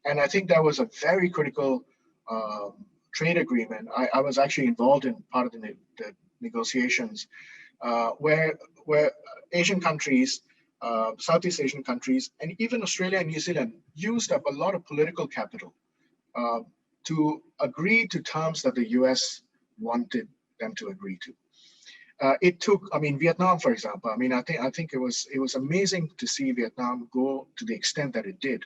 S6: And I think that was a very critical trade agreement. I was actually involved in part of the negotiations where Asian countries, Southeast Asian countries, and even Australia and New Zealand used up a lot of political capital to agree to terms that the US wanted them to agree to. It took, I mean, Vietnam, for example, I mean, I think it was amazing to see Vietnam go to the extent that it did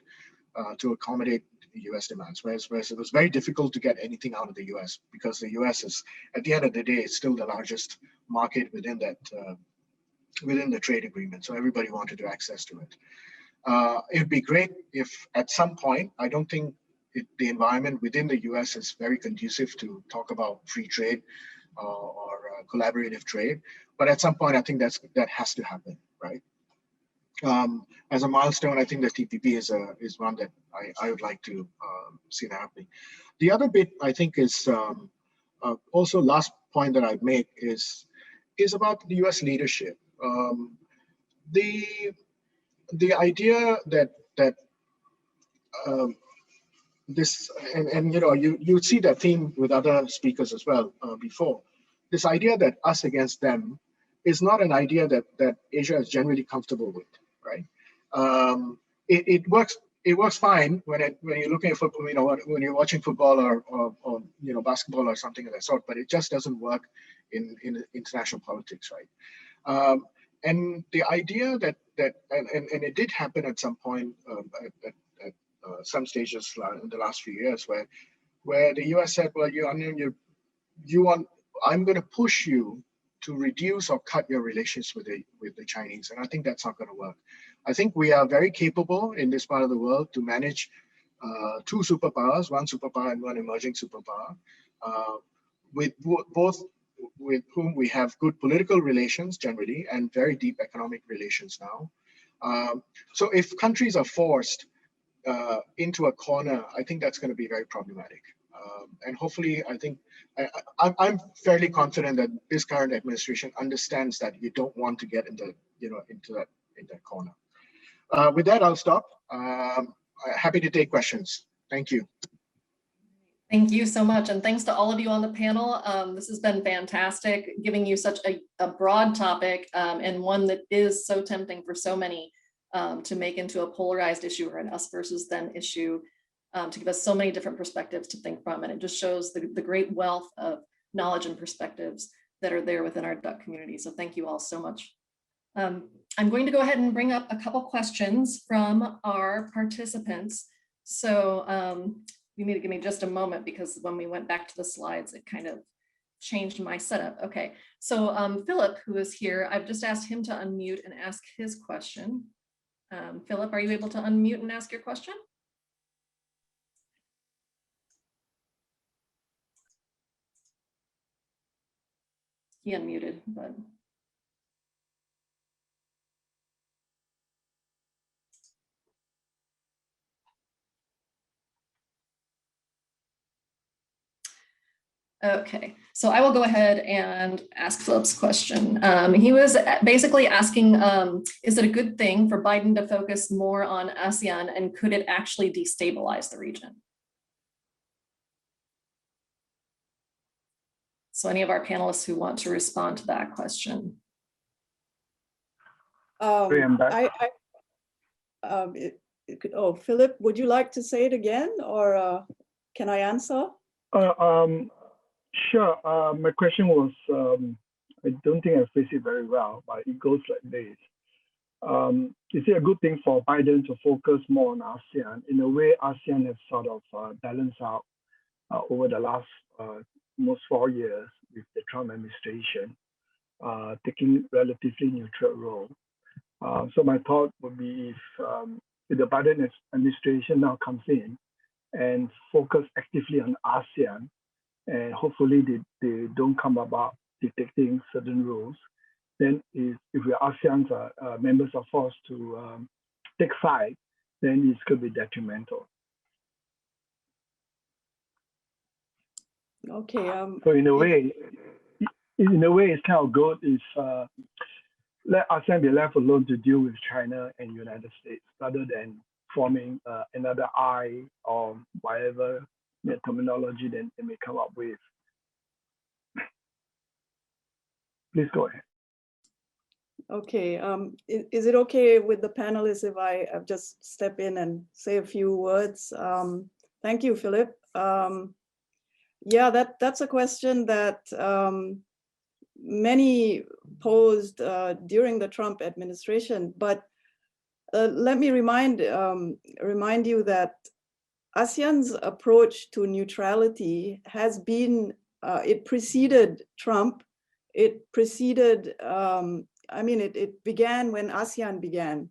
S6: to accommodate the US demands, whereas it was very difficult to get anything out of the US, because the US is, at the end of the day, it's still the largest market within that within the trade agreement. So everybody wanted to access to it. It'd be great if at some point, I don't think the environment within the US is very conducive to talk about free trade or collaborative trade. But at some point, I think that has to happen, right? As a milestone, I think the TPP is one that I would like to see that happening. The other bit, I think, is also last point that I'd make is about the US leadership. The idea that this, and you see that theme with other speakers as well before, this idea that us against them is not an idea that Asia is generally comfortable with, right? It works fine when you're looking at football, when you're watching football or basketball or something of that sort, but it just doesn't work in international politics, right? And the idea that and it did happen at some point at some stages in the last few years where the US said, well, I'm going to push you to reduce or cut your relations with the Chinese. And I think that's not going to work. I think we are very capable in this part of the world to manage two superpowers, one superpower and one emerging superpower, with both with whom we have good political relations generally and very deep economic relations now. So if countries are forced into a corner, I think that's going to be very problematic. And hopefully, I think I'm fairly confident that this current administration understands that you don't want to get into that corner. With that, I'll stop. Happy to take questions. Thank you.
S1: Thank you so much. And thanks to all of you on the panel. This has been fantastic, giving you such a broad topic and one that is so tempting for so many to make into a polarized issue or an us versus them issue, to give us so many different perspectives to think from. And it just shows the great wealth of knowledge and perspectives that are there within our duck community. So thank you all so much. I'm going to go ahead and bring up a couple questions from our participants. So you need to give me just a moment because when we went back to the slides, it kind of changed my setup. Okay, so Philip, who is here, I've just asked him to unmute and ask his question. Philip, are you able to unmute and ask your question? He unmuted, but. Okay, so I will go ahead and ask Philip's question. He was basically asking, is it a good thing for Biden to focus more on ASEAN, and could it actually destabilize the region? So any of our panelists who want to respond to that question.
S4: Philip, would you like to say it again, or can I answer?
S7: Sure. My question was, I don't think I phrased it very well, but it goes like this. Is it a good thing for Biden to focus more on ASEAN? In a way, ASEAN has sort of balanced out over the last almost 4 years with the Trump administration, taking relatively neutral role. So my thought would be if the Biden administration now comes in and focus actively on ASEAN, and hopefully they don't come about dictating certain rules, then if the ASEAN's members are forced to take side, then it's going to be detrimental.
S4: Okay.
S7: So in a way, it's kind of good if let ASEAN be left alone to deal with China and United States rather than forming another I or whatever terminology that they may come up with. Please go ahead.
S4: Okay. Is it okay with the panelists if I just step in and say a few words? Thank you, Philip. Yeah, that's a question that many posed during the Trump administration. But let me remind you that ASEAN's approach to neutrality has been, it preceded Trump. It preceded, it began when ASEAN began.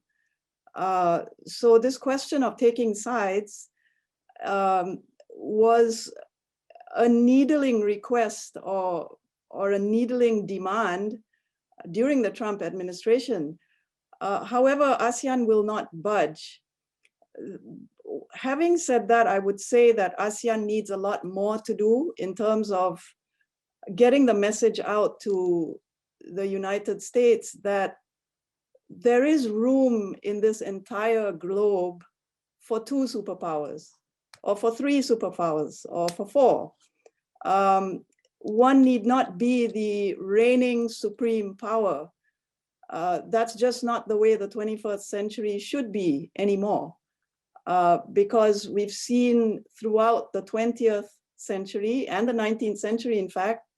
S4: So this question of taking sides was a needling request or a needling demand during the Trump administration. However, ASEAN will not budge. Having said that, I would say that ASEAN needs a lot more to do in terms of getting the message out to the United States that there is room in this entire globe for 2 superpowers, or for 3 superpowers, or for 4. One need not be the reigning supreme power. That's just not the way the 21st century should be anymore. Because we've seen throughout the 20th century and the 19th century, in fact,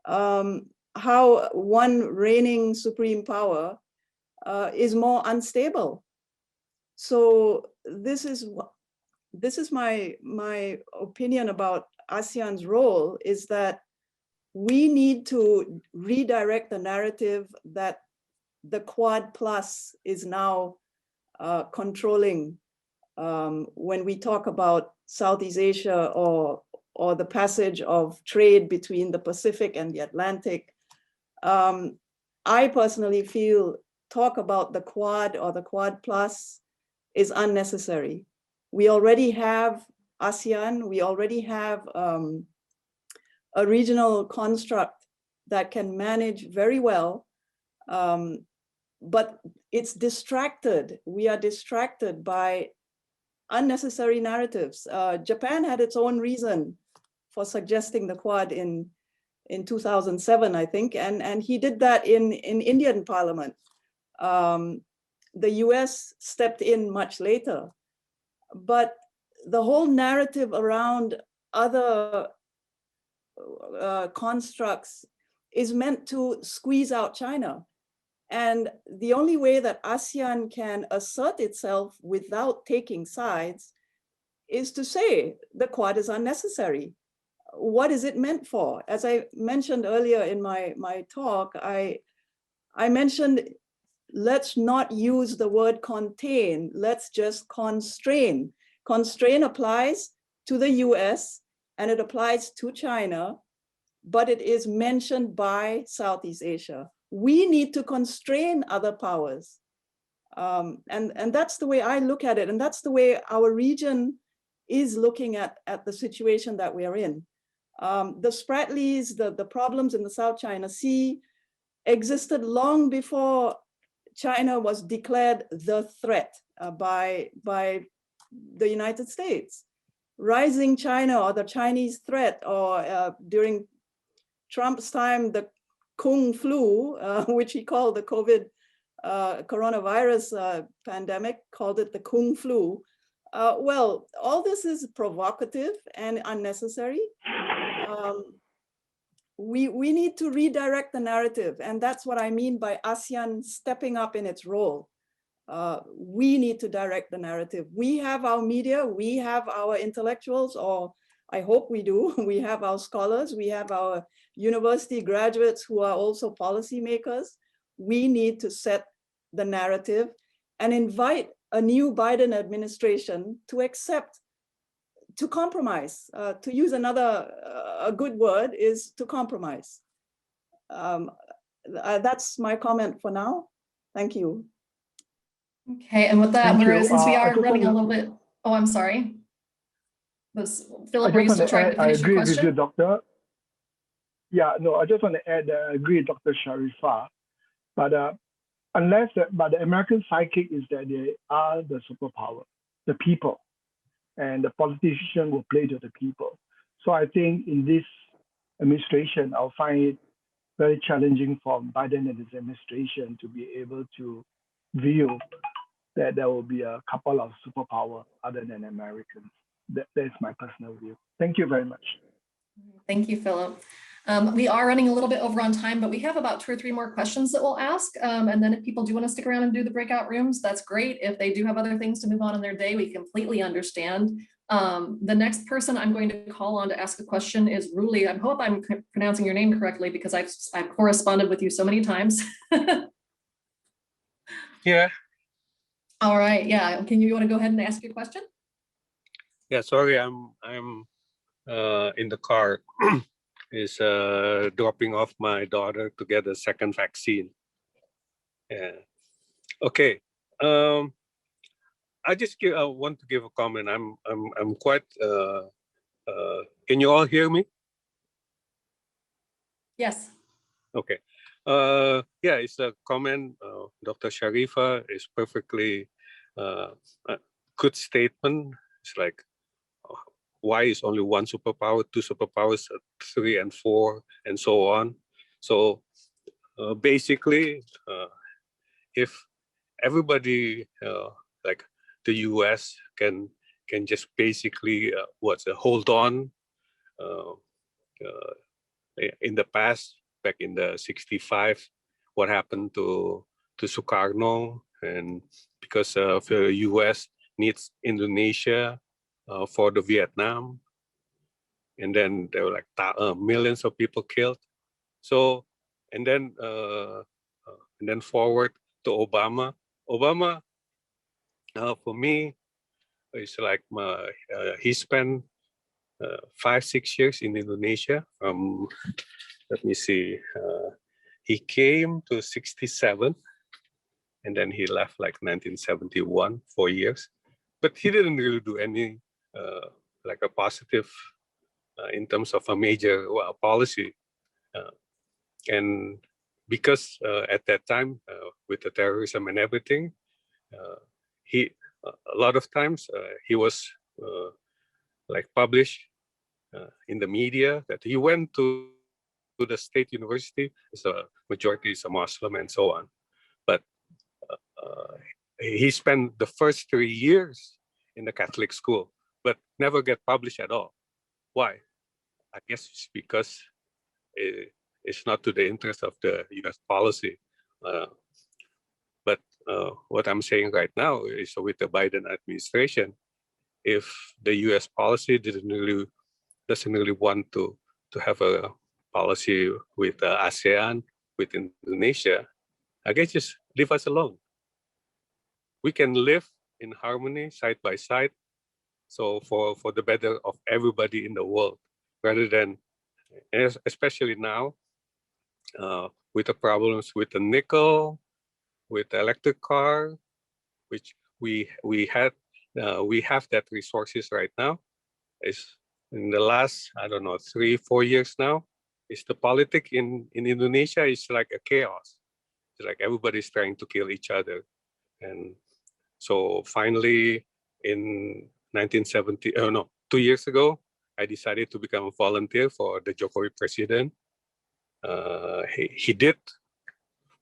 S4: how one reigning supreme power is more unstable. So this is my opinion about ASEAN's role, is that we need to redirect the narrative that the Quad Plus is now controlling when we talk about Southeast Asia or the passage of trade between the Pacific and the Atlantic. I personally feel talk about the Quad or the Quad Plus is unnecessary. We already have ASEAN, we already have a regional construct that can manage very well, but it's distracted. We are distracted by unnecessary narratives. Japan had its own reason for suggesting the Quad in 2007, I think, and he did that in Indian Parliament. The US stepped in much later, but the whole narrative around other constructs is meant to squeeze out China. And the only way that ASEAN can assert itself without taking sides is to say the Quad is unnecessary. What is it meant for? As I mentioned earlier in my talk, I mentioned, let's not use the word contain, let's just constrain. Constrain applies to the US and it applies to China, but it is mentioned by Southeast Asia. We need to constrain other powers. And that's the way I look at it. And that's the way our region is looking at the situation that we are in. The Spratlys, the problems in the South China Sea existed long before China was declared the threat by the United States. Rising China or the Chinese threat, or during Trump's time, the Kung flu, which he called the COVID coronavirus pandemic, called it the Kung flu. Well, all this is provocative and unnecessary. We need to redirect the narrative, and that's what I mean by ASEAN stepping up in its role. We need to direct the narrative. We have our media, we have our intellectuals, or I hope we do. We have our scholars, we have our university graduates who are also policymakers. We need to set the narrative and invite a new Biden administration to accept, to compromise. To use another, a good word is to compromise. That's my comment for now. Thank you.
S1: Okay, and with that,
S7: Thank you.
S1: since we
S7: I
S1: are
S7: just
S1: running a
S7: want
S1: little bit, oh, I'm sorry. Philip,
S7: I
S1: were you
S7: just
S1: still
S7: want to
S1: trying
S7: add,
S1: to
S7: I
S1: finish your
S7: agree with you,
S1: question?
S7: Doctor. Yeah, no, I just want to add that I agree with Dr. Sharifah. But but the American psychic is that they are the superpower, the people, and the politician will play to the people. So I think in this administration, I'll find it very challenging for Biden and his administration to be able to view that there will be a couple of superpower other than Americans. That is my personal view. Thank you very much.
S1: Thank you, Philip. We are running a little bit over on time, but we have about 2 or 3 more questions that we'll ask. And then if people do want to stick around and do the breakout rooms, that's great. If they do have other things to move on in their day, we completely understand. The next person I'm going to call on to ask a question is Ruli. I hope I'm pronouncing your name correctly because I've corresponded with you so many times.
S8: Yeah.
S1: All right. Yeah. You want to go ahead and ask your question?
S8: Yeah. Sorry, I'm in the car. Is dropping off my daughter to get a second vaccine. Yeah. Okay. I just want to give a comment. I'm quite. Can you all hear me?
S1: Yes.
S8: Okay. Yeah, it's a comment. Dr. Sharifah is perfectly a good statement. It's like, why is only one superpower, 2 superpowers, 3 and 4, and so on. So basically, if everybody like the US can just basically hold on. In the past, back in the 65, what happened to Sukarno, and because the US needs Indonesia for the Vietnam, and then there were like millions of people killed. So, and then forward to Obama. Obama, for me, it's like he spent 5-6 years in Indonesia. Let me see. He came to 67, and then he left like 1971, 4 years. But he didn't really do any like a positive in terms of a major policy. And because at that time, with the terrorism and everything, he a lot of times he was like published in the media that he went to the state university. It's a majority is a Muslim and so on. But he spent the first 3 years in the Catholic school, but never get published at all. Why? I guess it's because it's not to the interest of the US policy. But what I'm saying right now is with the Biden administration, if the US policy doesn't really want to have a policy with ASEAN, with Indonesia, I guess just leave us alone. We can live in harmony side by side. So for the better of everybody in the world, rather than, especially now, with the problems with the nickel, with the electric car, which we have that resources right now. Is in the last, I don't know, 3-4 years now, is the politic in Indonesia is like a chaos. It's like everybody's trying to kill each other. And so finally in 1970, 2 years ago, I decided to become a volunteer for the Jokowi president. He did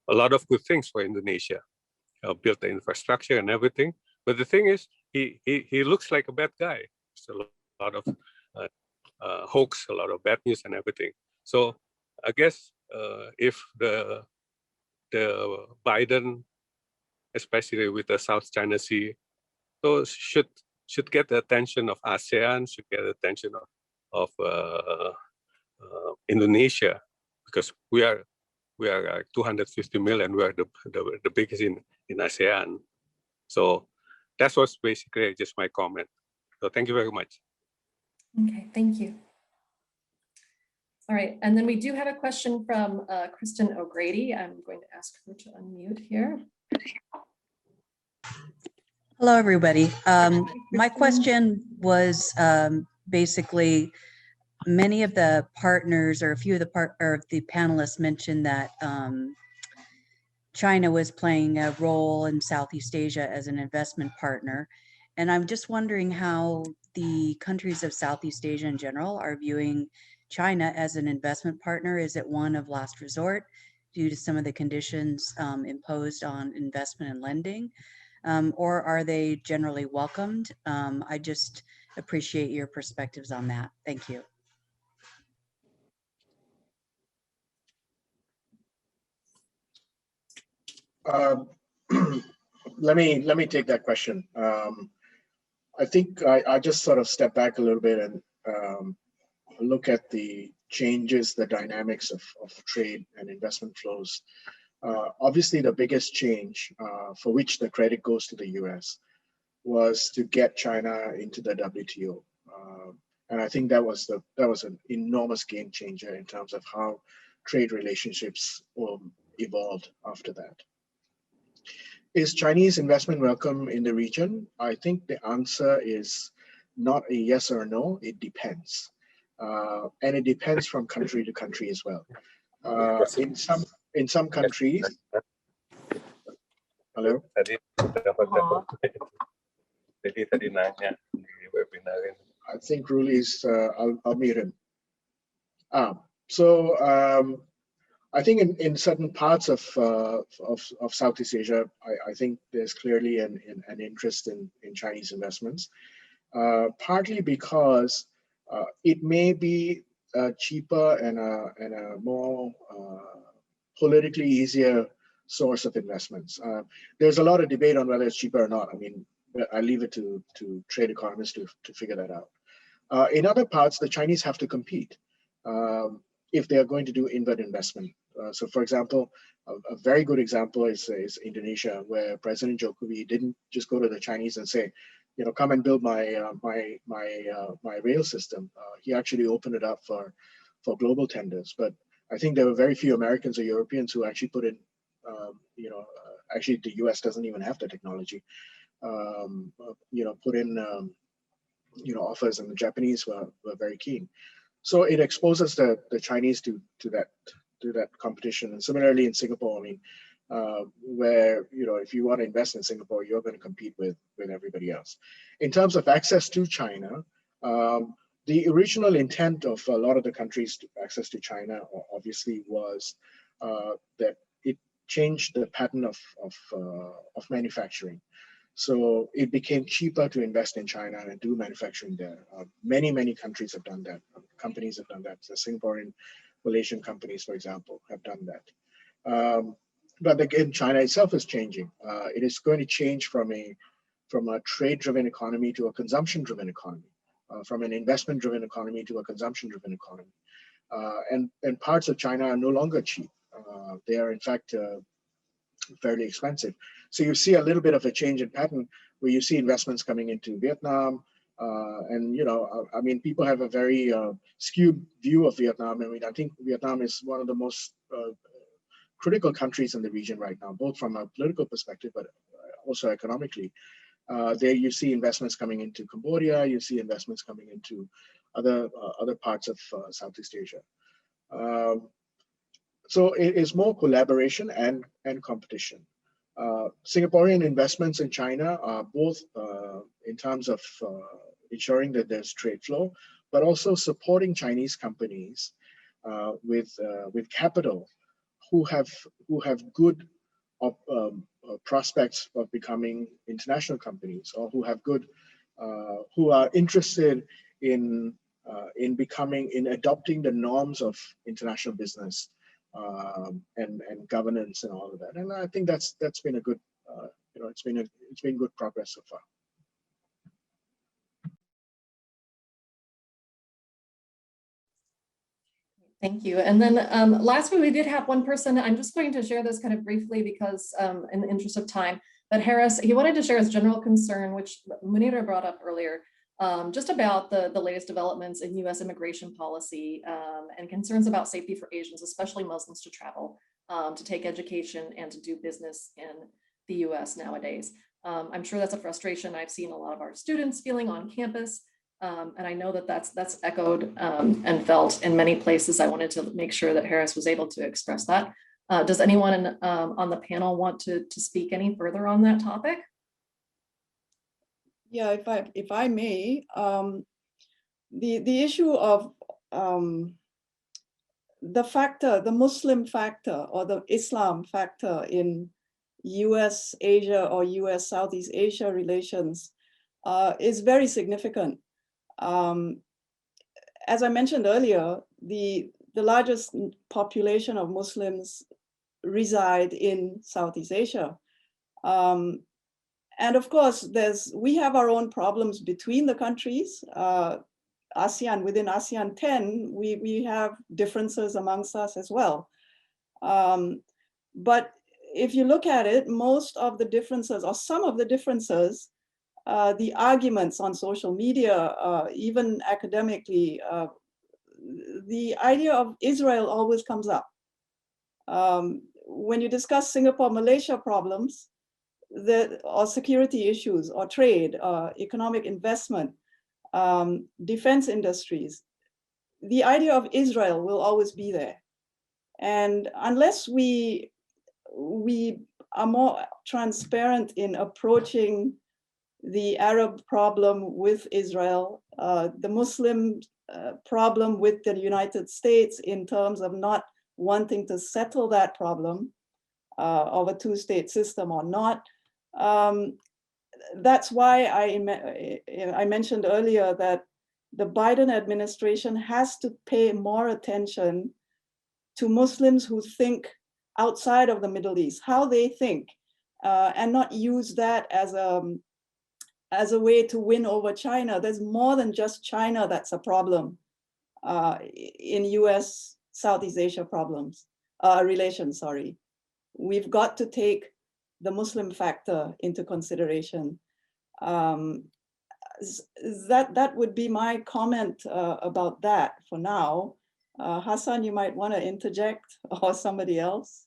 S8: a lot of good things for Indonesia, built the infrastructure and everything. But the thing is, he looks like a bad guy. There's a lot of hoax, a lot of bad news and everything. So I guess if the Biden, especially with the South China Sea, so should get the attention of ASEAN, should get the attention of Indonesia, because we are 250 million. We are the biggest in ASEAN. So that was basically just my comment. So thank you very much.
S1: Okay, thank you. All right, and then we do have a question from Kristen O'Grady. I'm going to ask her to unmute here.
S9: Hello, everybody. My
S1: Kristen.
S9: question was basically many of the partners or a few of the panelists mentioned that China was playing a role in Southeast Asia as an investment partner. And I'm just wondering how the countries of Southeast Asia in general are viewing China as an investment partner. Is it one of last resort due to some of the conditions imposed on investment and lending? Or are they generally welcomed? I just appreciate your perspectives on that. Thank you.
S10: Let me take that question. I think I just sort of step back a little bit and look at the changes, the dynamics of trade and investment flows. Obviously, the biggest change for which the credit goes to the US was to get China into the WTO. And I think that was an enormous game changer in terms of how trade relationships evolved after that. Is Chinese investment welcome in the region? I think the answer is not a yes or no, it depends. And it depends from country to country as well. In some countries, hello? I think Ruli's, I'll mute him. I think in certain parts of Southeast Asia, I think there's clearly an interest in Chinese investments, partly because it may be a cheaper and a more politically easier source of investments. There's a lot of debate on whether it's cheaper or not. I mean, I leave it to trade economists to figure that out. In other parts, the Chinese have to compete if they are going to do inward investment. So, for example, a very good example is Indonesia, where President Jokowi didn't just go to the Chinese and say, come and build my rail system. He actually opened it up for global tenders. But I think there were very few Americans or Europeans who actually put in, actually the US doesn't even have the technology, put in, offers, and the Japanese were very keen. So it exposes the Chinese to that competition. And similarly in Singapore, I mean, where, if you want to invest in Singapore, you're going to compete with everybody else. In terms of access to China, the original intent of a lot of the countries to access to China obviously was that it changed the pattern of manufacturing. So it became cheaper to invest in China and do manufacturing there. Many countries have done that. Companies have done that. The Singaporean Malaysian companies, for example, have done that. But again, China itself is changing. It is going to change from a trade-driven economy to a consumption-driven economy, from an investment-driven economy to a consumption-driven economy. And parts of China are no longer cheap. They are, in fact, fairly expensive. So you see a little bit of a change in pattern where you see investments coming into Vietnam. And, I mean, people have a very skewed view of Vietnam. I mean, I think Vietnam is one of the most critical countries in the region right now, both from a political perspective, but also economically. There you see investments coming into Cambodia, you see investments coming into other parts of Southeast Asia. So it is more collaboration and competition. Singaporean investments in China are both in terms of ensuring that there's trade flow, but also supporting Chinese companies with capital who have good prospects of becoming international companies, or who are interested in adopting the norms of international business and governance and all of that. And I think that's been a good, it's been good progress so far.
S1: Thank you. And then last week we did have one person, I'm just going to share this kind of briefly because in the interest of time, but Harris, he wanted to share his general concern, which Munira brought up earlier, just about the latest developments in US immigration policy and concerns about safety for Asians, especially Muslims, to travel, to take education and to do business in the US nowadays. I'm sure that's a frustration I've seen a lot of our students feeling on campus. And I know that that's echoed and felt in many places. I wanted to make sure that Harris was able to express that. Does anyone on the panel want to speak any further on that topic?
S4: Yeah, if I may, the issue of the Muslim factor or the Islam factor in US Asia or US Southeast Asia relations is very significant. As I mentioned earlier, the largest population of Muslims reside in Southeast Asia. And of course, we have our own problems between the countries. ASEAN, within ASEAN 10, we have differences amongst us as well. But if you look at it, most of the differences, or some of the differences, the arguments on social media, even academically, the idea of Israel always comes up. When you discuss Singapore-Malaysia problems, or security issues, or trade, economic investment, defense industries, the idea of Israel will always be there. And unless we are more transparent in approaching the Arab problem with Israel, the Muslim problem with the United States in terms of not wanting to settle that problem of a two-state system or not. That's why I mentioned earlier that the Biden administration has to pay more attention to Muslims who think outside of the Middle East, how they think, and not use that as a way to win over China. There's more than just China that's a problem in US Southeast Asia relations, sorry. We've got to take the Muslim factor into consideration. That would be my comment about that for now. Hassan, you might want to interject, or somebody else.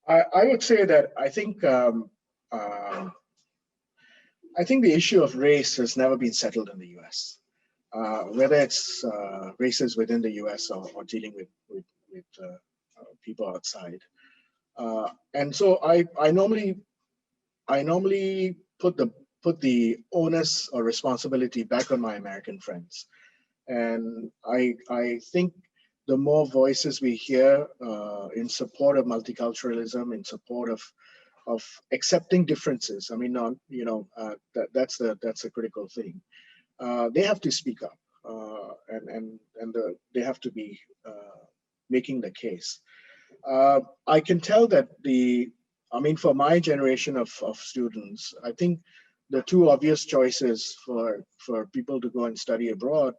S10: I would say that I think the issue of race has never been settled in the US, whether it's races within the US or dealing with people outside. And so I normally put the onus or responsibility back on my American friends. And I think the more voices we hear in support of multiculturalism, in support of accepting differences, I mean, that's a critical thing. They have to speak up. they have to be making the case. I can tell that for my generation of students, I think the two obvious choices for people to go and study abroad,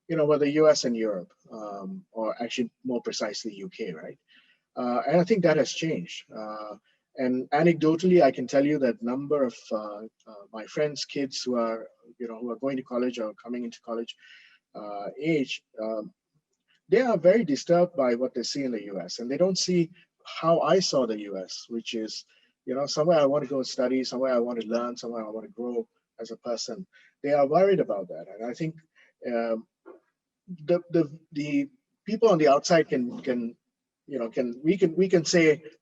S10: were the US and Europe, or actually more precisely UK, right? And I think that has changed. And anecdotally, I can tell you that number of my friends' kids who are going to college or coming into college age, they are very disturbed by what they see in the US, and they don't see how I saw the US, which is, somewhere I want to go study, somewhere I want to learn, somewhere I want to grow as a person. They are worried about that, and I think the people on the outside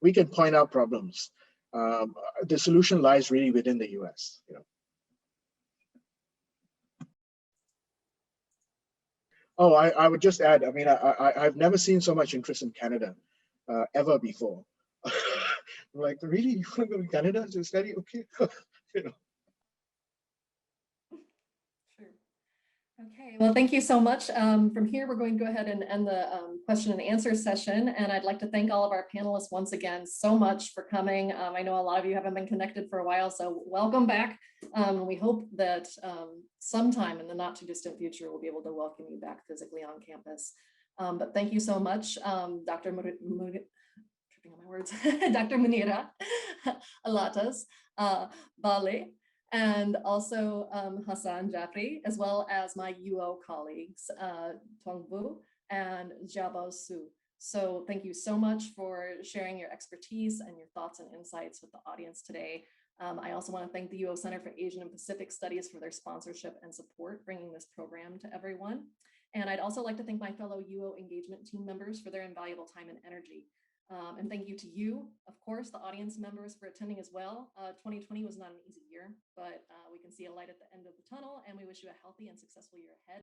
S10: we can point out problems. The solution lies really within the US. Oh, I would just add, I've never seen so much interest in Canada ever before. Like, really, you want to go to Canada to study? Okay.
S1: Sure. Okay, well, thank you so much. From here, we're going to go ahead and end the question and answer session. And I'd like to thank all of our panelists once again so much for coming. I know a lot of you haven't been connected for a while, so welcome back. We hope that sometime in the not too distant future, we'll be able to welcome you back physically on campus. But thank you so much, Dr. Dr. Munira Alatas Bale, and also Hassan Jafri, as well as my UO colleagues, Tong Vu and Jiabao Su. So thank you so much for sharing your expertise and your thoughts and insights with the audience today. I also want to thank the UO Center for Asian and Pacific Studies for their sponsorship and support, bringing this program to everyone. And I'd also like to thank my fellow UO engagement team members for their invaluable time and energy. And thank you to you, of course, the audience members, for attending as well. 2020 was not an easy year, but we can see a light at the end of the tunnel, and we wish you a healthy and successful year ahead.